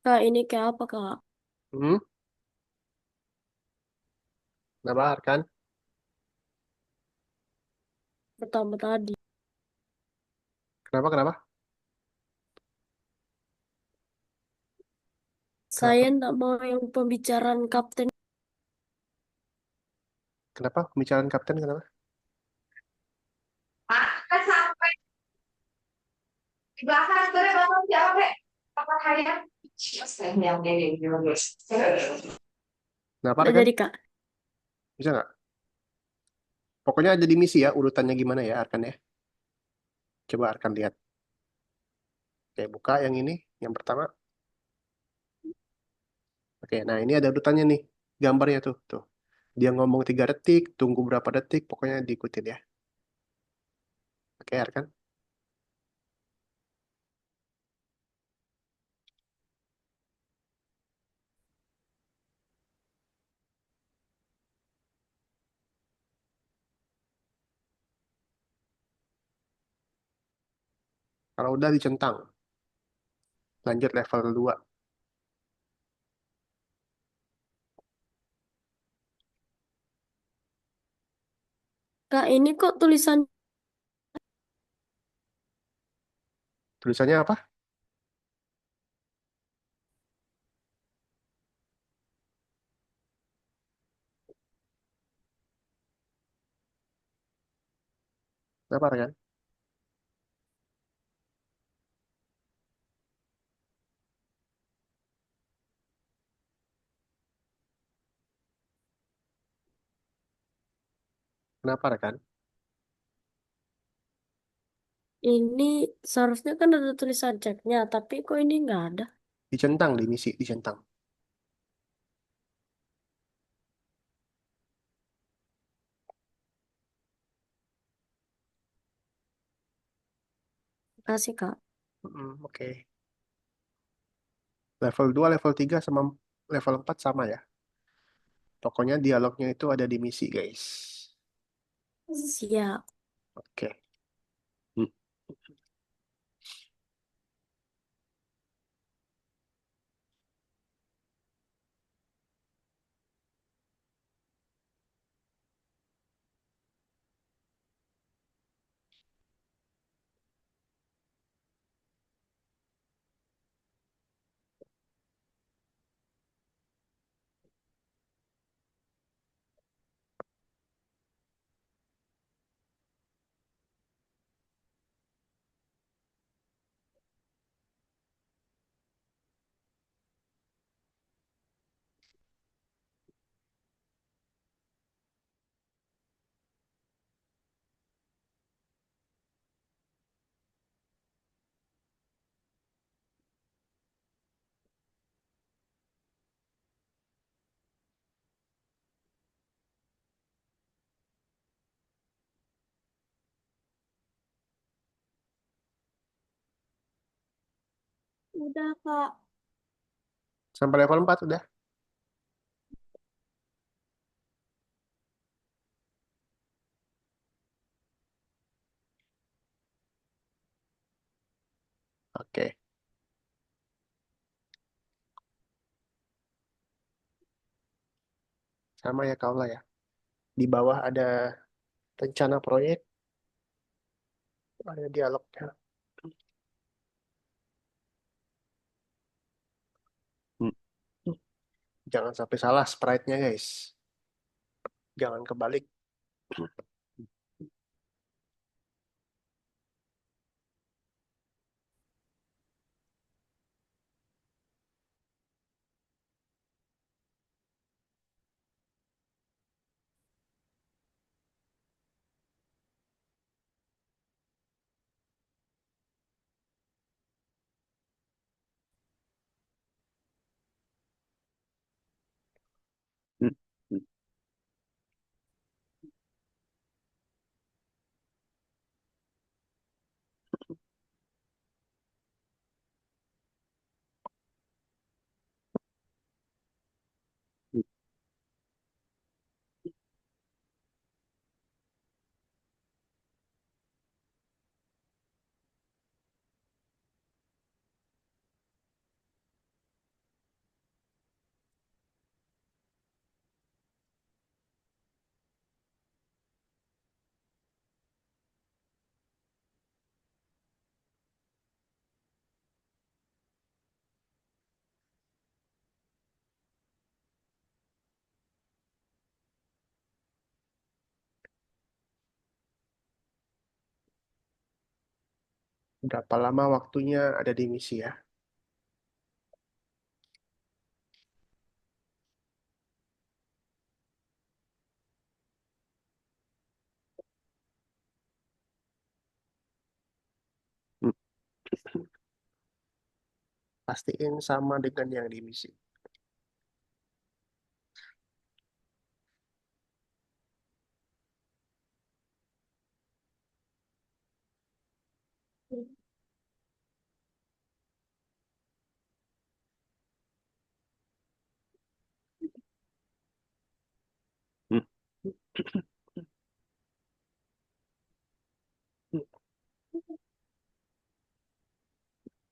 Kak, ini kayak apa, Kak? Hmm, kenapa kan? Pertama tadi. Kenapa? Saya Kenapa? nggak mau yang pembicaraan kapten. Kenapa? Pembicaraan kapten kenapa? Ah, kan sampai di belakang sebenarnya bapak jawab deh. Apa kalian? Saya yang ini guys. Kenapa Nggak kan? jadi, Kak. Bisa nggak? Pokoknya ada di misi ya, urutannya gimana ya Arkan ya. Coba Arkan lihat. Oke, buka yang ini, yang pertama. Oke, nah ini ada urutannya nih. Gambarnya tuh, tuh. Dia ngomong 3 detik, tunggu berapa detik, pokoknya diikutin ya. Oke, Arkan. Kalau udah dicentang, lanjut level 2. Kak, ini kok tulisan Tulisannya apa? Kenapa Arkan? Kenapa Arkan? ini seharusnya kan ada tulisan ceknya, tapi kok ini nggak ada. Dicentang di misi, dicentang. Kasih, Kak. Oke. Level 2, level 3 sama level 4 sama ya. Pokoknya dialognya itu ada di misi, guys. Siap. Oke. Hmm. Udah, Kak. Sampai level 4 udah. Oke. Sama ya kau lah ya. Di bawah ada rencana proyek, ada dialognya. Hmm. Jangan sampai salah sprite-nya, guys. Jangan kebalik. Berapa lama waktunya ada di misi ya? Hmm, Pastiin sama dengan yang di misi. Hmm, hmm,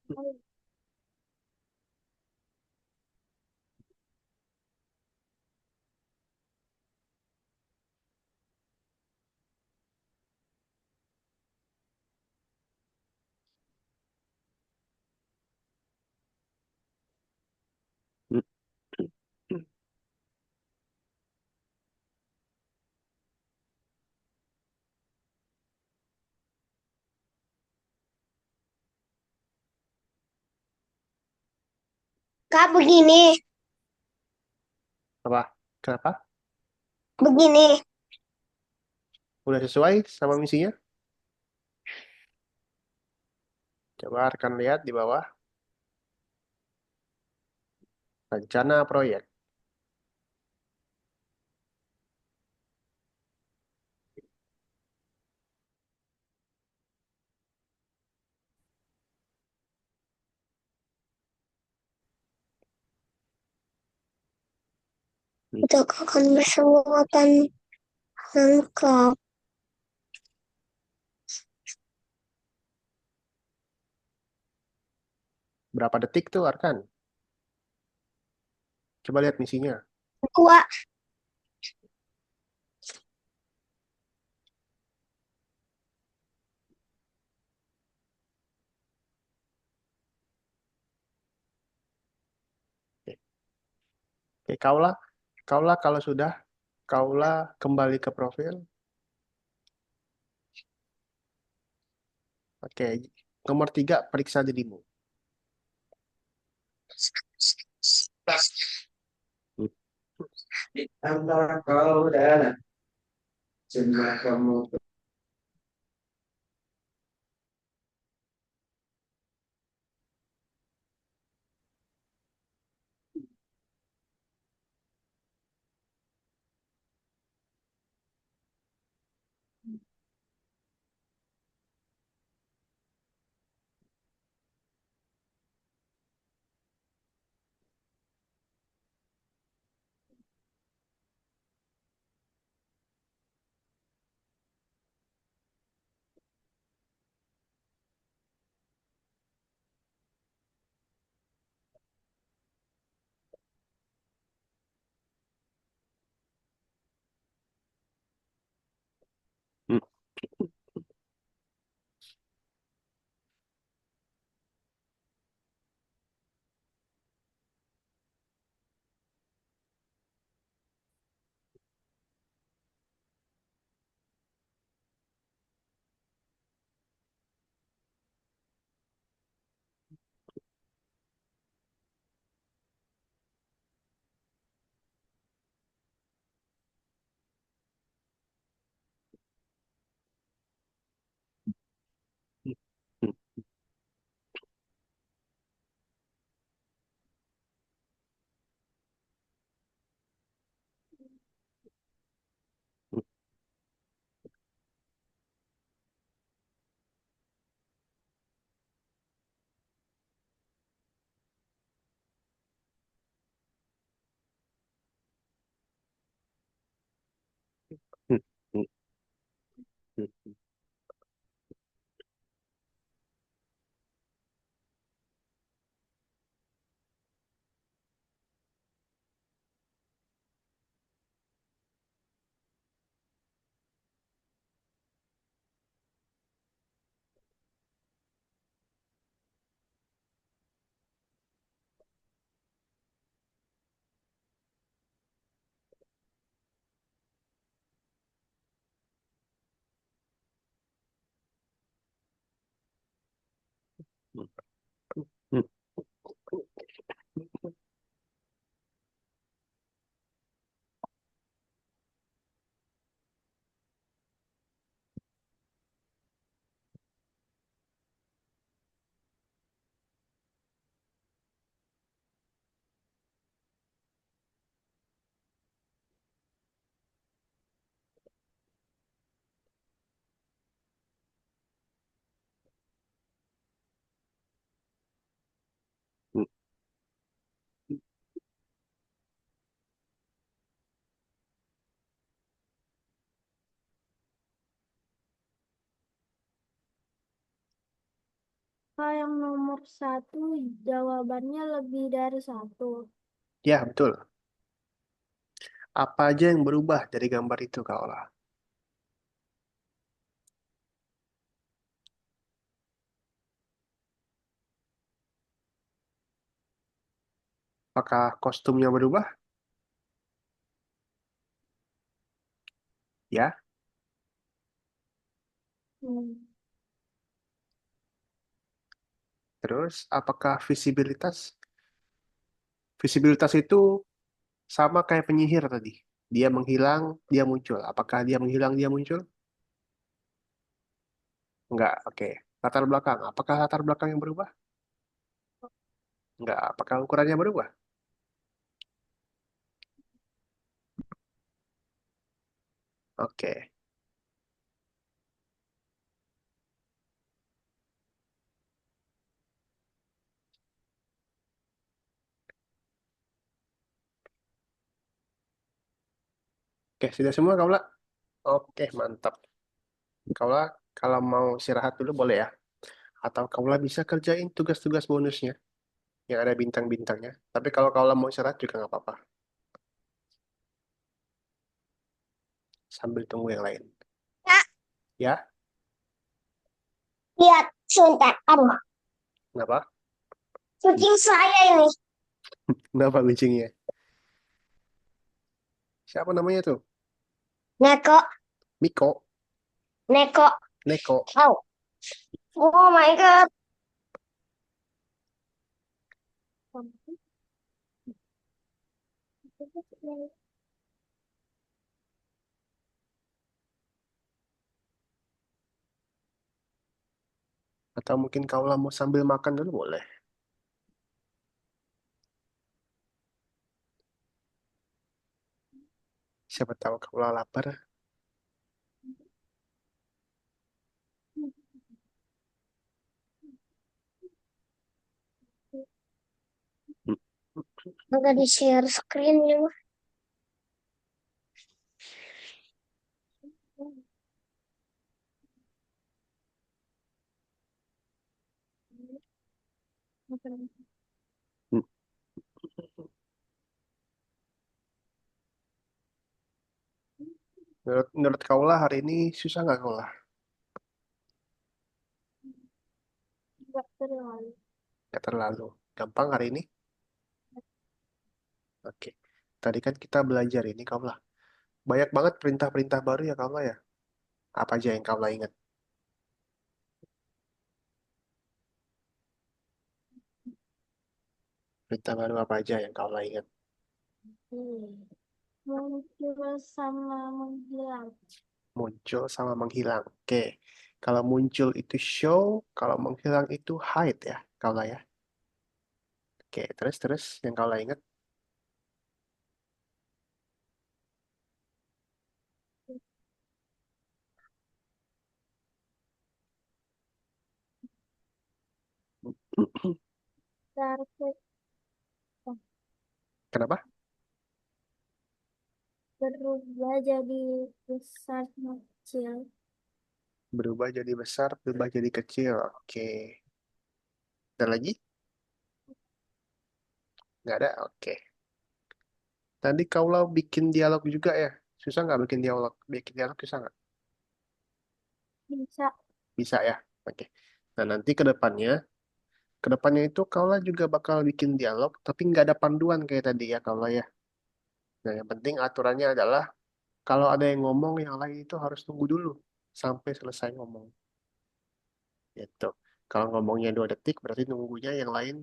hmm. Kak, begini, Apa? Kenapa? begini. Udah sesuai sama misinya? Coba rekan lihat di bawah. Rencana proyek. Kita akan bersangkutan lengkap. Berapa detik tuh, Arkan? Coba lihat misinya. Dua, Oke, Oke, kaulah kalau sudah, kaulah kembali ke profil. Oke, nomor 3, periksa dirimu. Hmm. Antara kau dan cinta kamu. Hmm. Hmm. Kalau yang nomor satu jawabannya lebih dari satu. Ya, betul. Apa aja yang berubah dari gambar itu, Kak Ola? Apakah kostumnya berubah? Ya. Hmm. Terus, apakah visibilitas? Visibilitas itu sama kayak penyihir tadi. Dia menghilang, dia muncul. Apakah dia menghilang, dia muncul? Enggak, oke. Latar belakang. Apakah latar belakang yang berubah? Enggak. Apakah ukurannya berubah? Oke. Oke, sudah semua, Kaula? Oke, mantap. Kaula, kalau mau istirahat dulu boleh ya? Atau Kaula bisa kerjain tugas-tugas bonusnya yang ada bintang-bintangnya. Tapi kalau Kaula mau istirahat juga nggak apa-apa. Sambil tunggu yang lain. Kak, Ya, lihat sebentar. Aduh, kenapa? kucing saya ini. Kenapa kucingnya? Siapa namanya tuh? Neko, Miko, Neko. Neko. Oh, oh my God. Atau mungkin Kaula mau sambil makan dulu boleh. Siapa tahu Kaula lapar. Hmm. Agak di share screen-nya. Menurut Kaula hari ini susah nggak Kaula? Nggak terlalu. Nggak terlalu. Gampang hari ini? Oke. Tadi kan kita belajar ini Kaula. Banyak banget perintah-perintah baru ya Kaula ya. Apa aja yang Kaula ingat? Perintah baru apa aja yang Kaula ingat? Muncul sama menghilang. Muncul sama menghilang. Oke. Kalau muncul itu show, kalau menghilang itu hide ya Kaula ya. Oke, terus yang Kaula ingat? Karpet Kenapa? berubah jadi besar kecil. Berubah jadi besar, berubah jadi kecil. Oke. Ada lagi? Nggak ada? Oke. Tadi Kaula bikin dialog juga ya. Susah nggak bikin dialog? Bikin dialog susah nggak? Bisa. Bisa ya. Oke. Nah, nanti ke depannya itu Kaula juga bakal bikin dialog, tapi nggak ada panduan kayak tadi ya Kaula ya. Nah, yang penting aturannya adalah kalau ada yang ngomong, yang lain itu harus tunggu dulu sampai selesai ngomong. Gitu. Kalau ngomongnya 2 detik, berarti nunggunya yang lain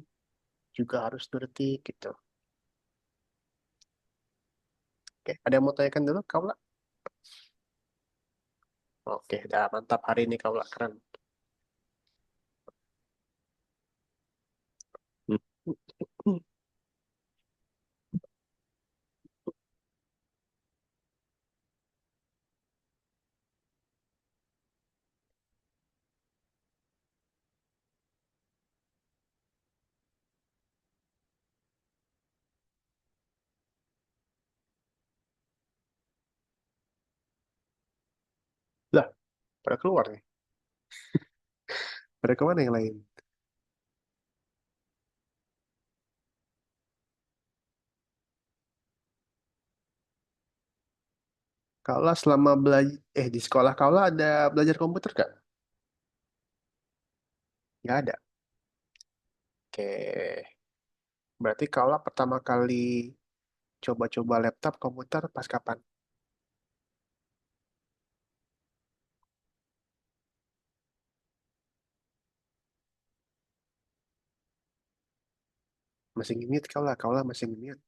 juga harus 2 detik gitu. Oke, ada yang mau tanyakan dulu, Kaula? Oke, udah mantap hari ini Kaula, keren. Lah, pada keluar nih. Pada kemana yang lain? Kaula selama belajar, di sekolah Kaula ada belajar komputer gak? Nggak ada. Oke, berarti Kaula pertama kali coba-coba laptop komputer pas kapan? Masih nge-mute Kaula masih nge-mute.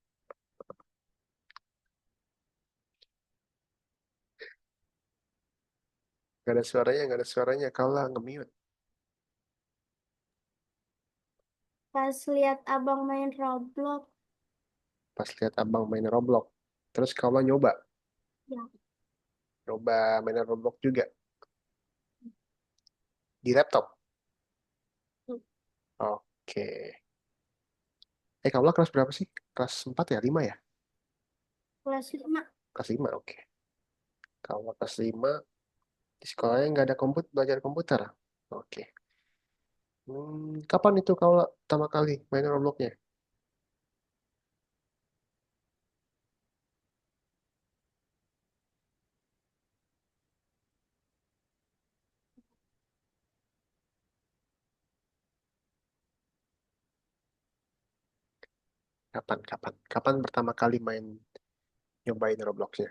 Nggak ada suaranya, Kaula nge-mute. Pas lihat abang main Roblox. Pas lihat abang main Roblox. Terus Kaula nyoba, Ya. nyoba main Roblox juga di laptop. Hmm. Oke. Kaula kelas berapa sih? Kelas 4 ya? 5 ya? Kelas 5. Kelas 5, oke. Kaula kelas 5, di sekolahnya nggak ada belajar komputer. Oke. Kapan itu Kaula pertama kali main Robloxnya? Kapan pertama kali nyobain Robloxnya?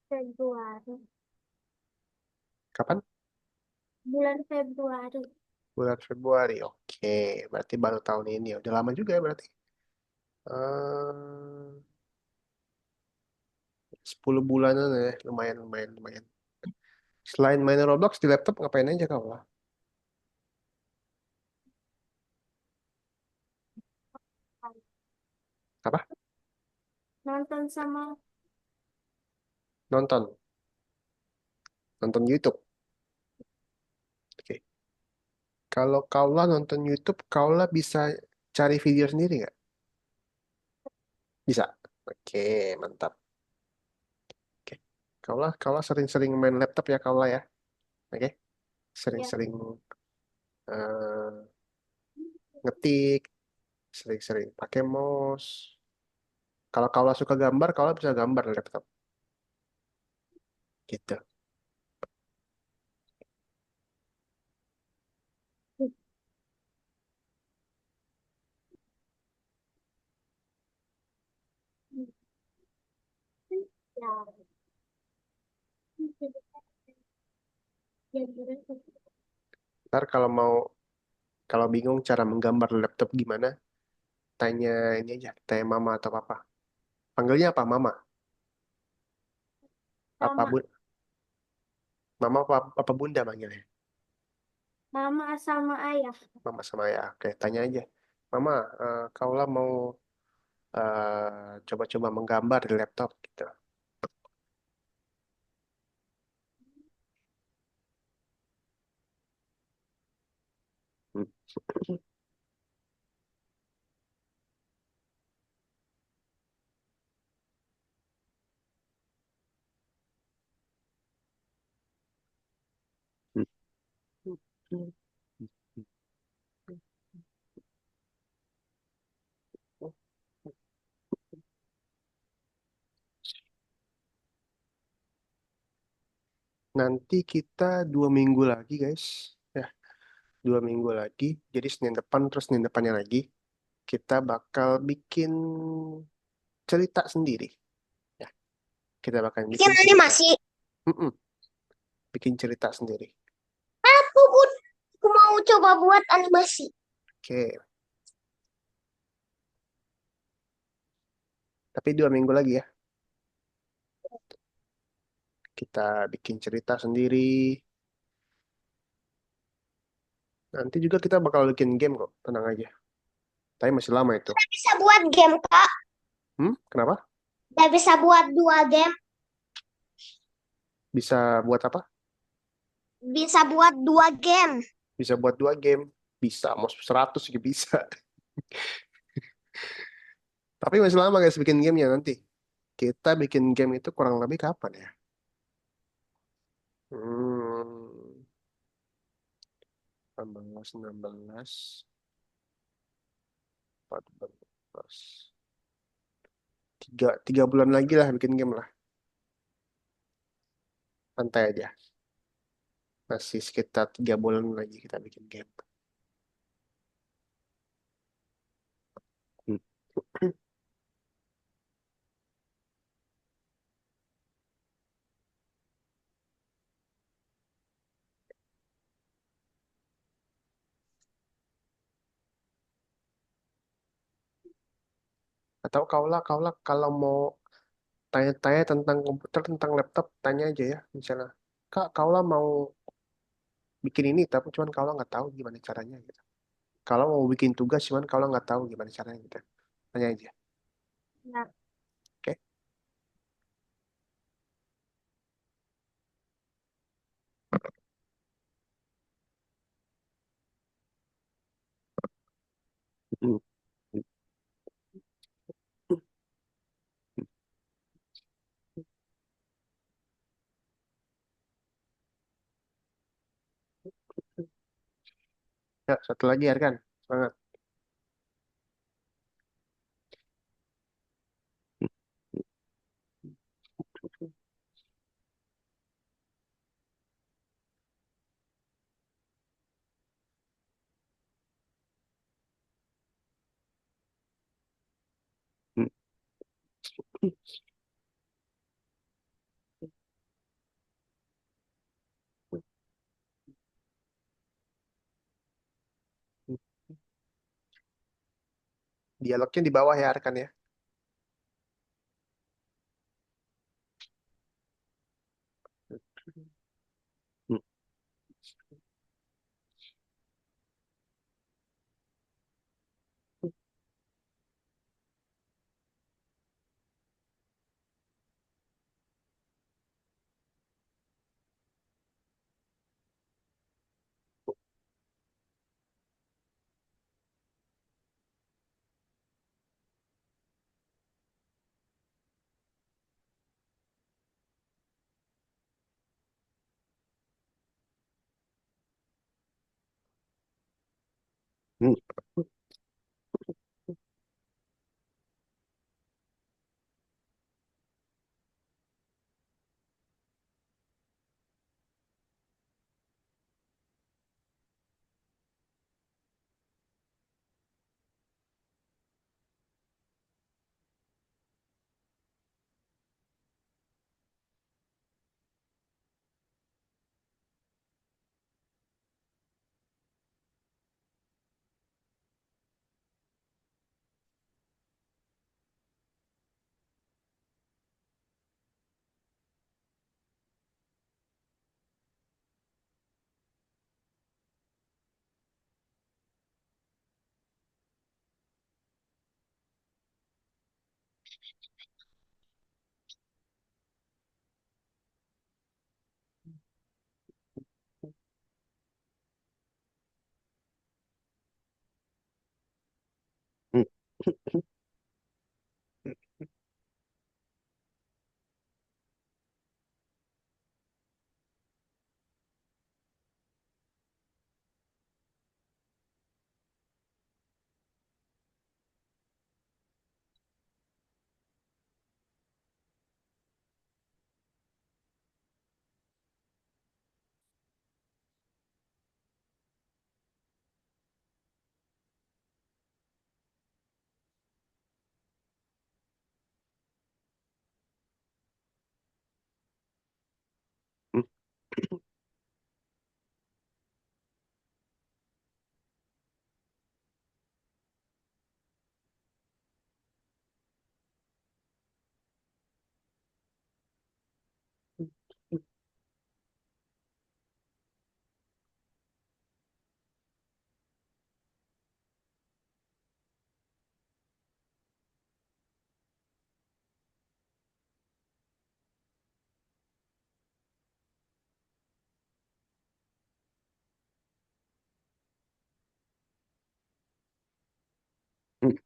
Februari. Kapan? Bulan Februari. Bulan Februari. Oke, berarti baru tahun ini. Udah lama juga ya berarti. Eh 10 bulanan ya. Lumayan, lumayan, lumayan. Selain main Roblox di laptop ngapain aja kau lah? Apa? Nonton sama Nonton. Nonton YouTube. Oke. Kalau kau lah nonton YouTube, kau lah bisa cari video sendiri nggak? Bisa. Oke, mantap. Oke. Kau lah sering-sering main laptop ya kau lah ya. Oke. ya. Sering-sering eh, ngetik, sering-sering pakai mouse. Kalau kau lah suka gambar, kau lah bisa gambar di laptop. Gitu. Ya. Ya, Ntar kalau bingung cara menggambar di laptop gimana, tanya ini aja, tanya mama atau papa. Panggilnya apa, mama? Apa sama bun? Mama apa bunda manggilnya? mama sama ayah. Mama sama ya. Oke, tanya aja. Mama, kaulah mau coba-coba menggambar di laptop gitu. Hmm. Nanti kita 2 minggu lagi, guys. Ya, 2 minggu lagi. Jadi Senin depan terus Senin depannya lagi. kita bakal bikin cerita sendiri. Ya, kita bakal Bikin bikin cerita. animasi. Mm-mm, bikin cerita sendiri. Aku mau coba buat animasi. Oke, tapi 2 minggu lagi ya. Kita bikin cerita sendiri. Nanti juga kita bakal bikin game kok, tenang aja. Tapi masih lama itu. Bisa buat game, Kak. Kenapa? Udah bisa buat 2 game. Bisa buat apa? Bisa buat 2 game. Bisa buat 2 game. Bisa, mau 100 juga bisa. Tapi masih lama guys bikin gamenya nanti. Kita bikin game itu kurang lebih kapan ya? Hmm, 18, 16, 14. Tiga bulan lagi lah bikin game lah. Santai aja. Masih sekitar 3 bulan lagi kita bikin game. Hmm. Atau kaulah kalau mau tanya-tanya tentang komputer, tentang laptop, tanya aja ya. Misalnya, Kak, kaulah mau bikin ini, tapi cuman kaulah nggak tahu gimana caranya gitu. Kalau mau bikin tugas, cuman kaulah nggak tahu gimana caranya gitu. Tanya aja. Ya. Oke? Hmm. Ya, satu lagi Arkan. Semangat. Hmm. Dialognya di bawah ya Arkan ya. Hmm. Hmm. Hmm. Ini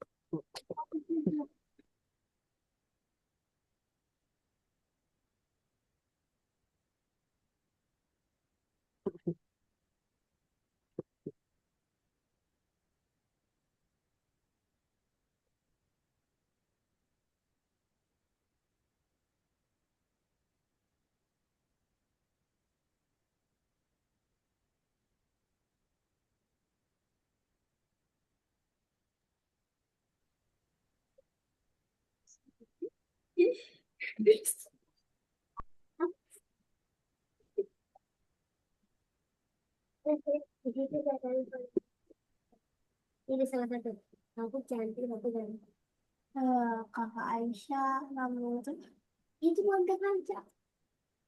salah satu. Aku cantik, aku cantik. Kakak Aisyah, kamu itu bukan aja,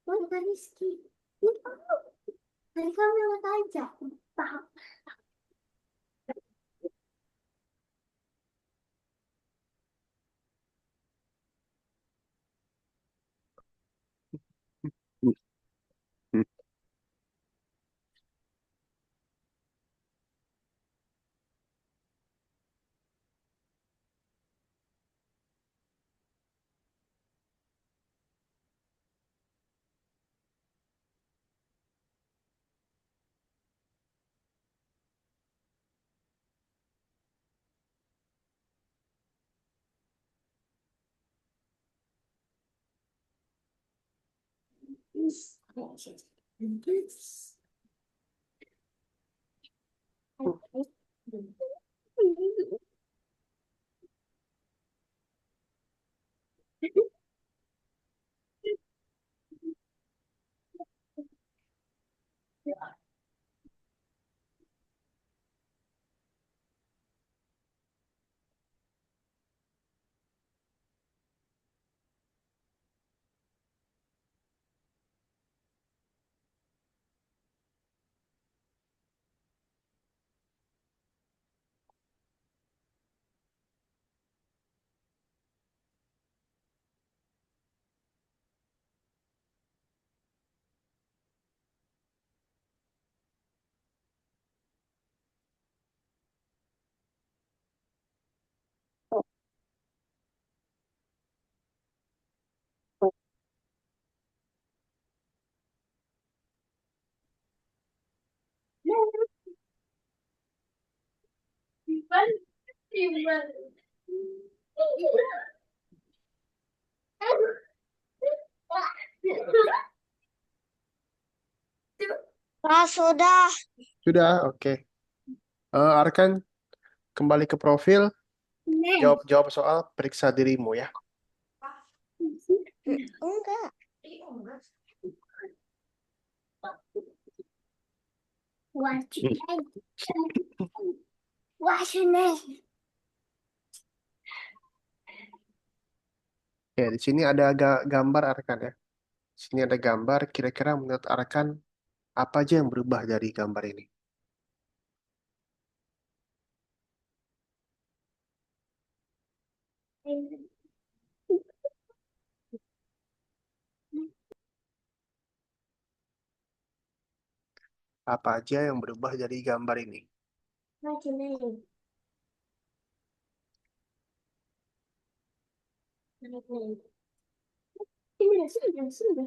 bukan Rizky. Ini kamu, dari kamu yang aja. Paham? Ah, sudah. Sudah, oke. Arkan, kembali ke profil, jawab soal periksa dirimu ya. Enggak. What's your name? Oke, di sini ada gambar Arkan ya. Di sini ada gambar, kira-kira menurut Arkan apa aja yang berubah dari gambar ini? Apa aja yang berubah dari gambar ini? What's your name? Sini, sini, sini.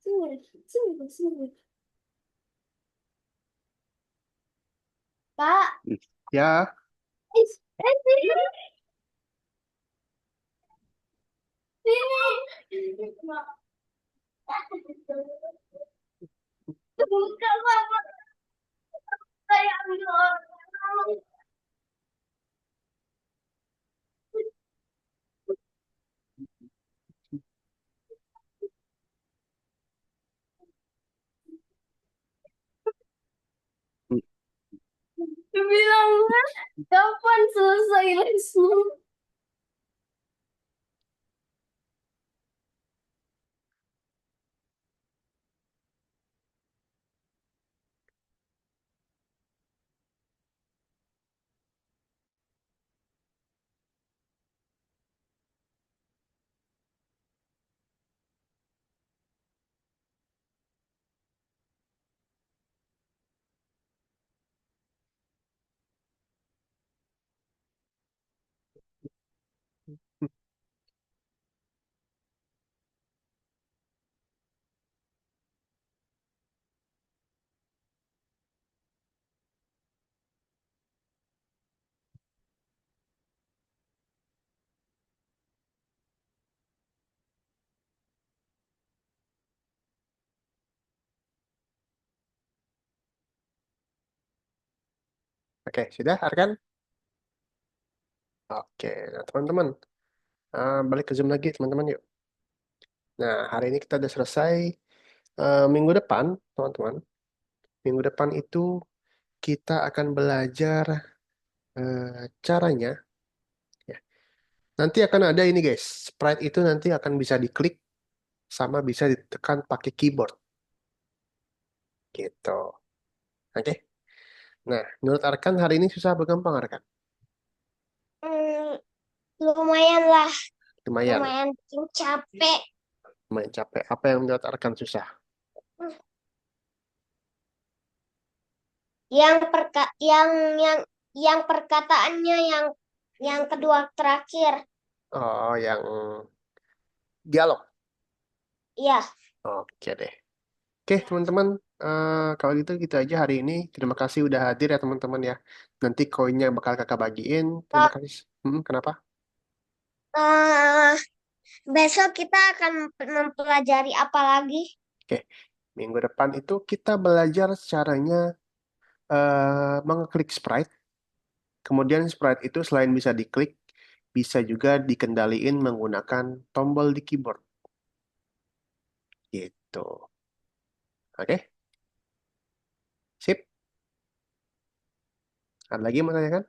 Sini, sini, sini. Pak, Ya, bukan mama saya ambil orang. Bilang kapan selesai lesmu? Oke, sudah, Arkan? Oke, nah, teman-teman. Balik ke Zoom lagi, teman-teman, yuk. Nah, hari ini kita udah selesai. Minggu depan, teman-teman. Minggu depan itu kita akan belajar caranya. Ya. Nanti akan ada ini, guys. Sprite itu nanti akan bisa diklik sama bisa ditekan pakai keyboard. Gitu. Oke. Nah, menurut Arkan hari ini susah apa gampang, Arkan? Hmm, lumayan lah, Lumayan, lumayan bikin capek. lumayan capek. Apa yang menurut Arkan susah? Yang perka yang perkataannya yang kedua terakhir. Oh, yang dialog. Iya. Oke deh. Oke, teman-teman. Kalau gitu aja hari ini. Terima kasih udah hadir ya, teman-teman ya. Nanti koinnya bakal kakak bagiin. Terima Oh, kasih. Kenapa? eh, besok kita akan mempelajari apa lagi? Oke, minggu depan itu kita belajar caranya mengeklik sprite. Kemudian sprite itu selain bisa diklik, bisa juga dikendaliin menggunakan tombol di keyboard. Gitu. Oke, sip. Ada lagi yang mau tanyakan?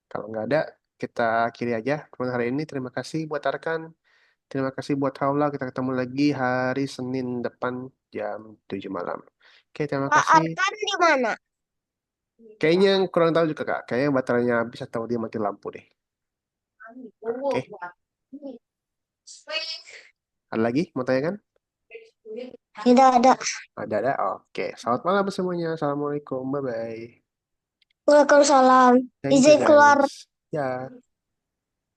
Kalau nggak ada, kita akhiri aja teman hari ini. Terima kasih buat Arkan. Terima kasih buat Haula. Kita ketemu lagi hari Senin depan jam 7 malam. Oke, terima Kak kasih. Arkan di mana? Kayaknya yang kurang tahu juga, Kak. Kayaknya baterainya habis atau dia mati lampu deh. Oke, ada lagi mau tanyakan? Tidak ada. Ada. Oke, selamat malam semuanya. Assalamualaikum. Bye-bye. Waalaikumsalam. Thank you, Izin keluar. guys. Ya.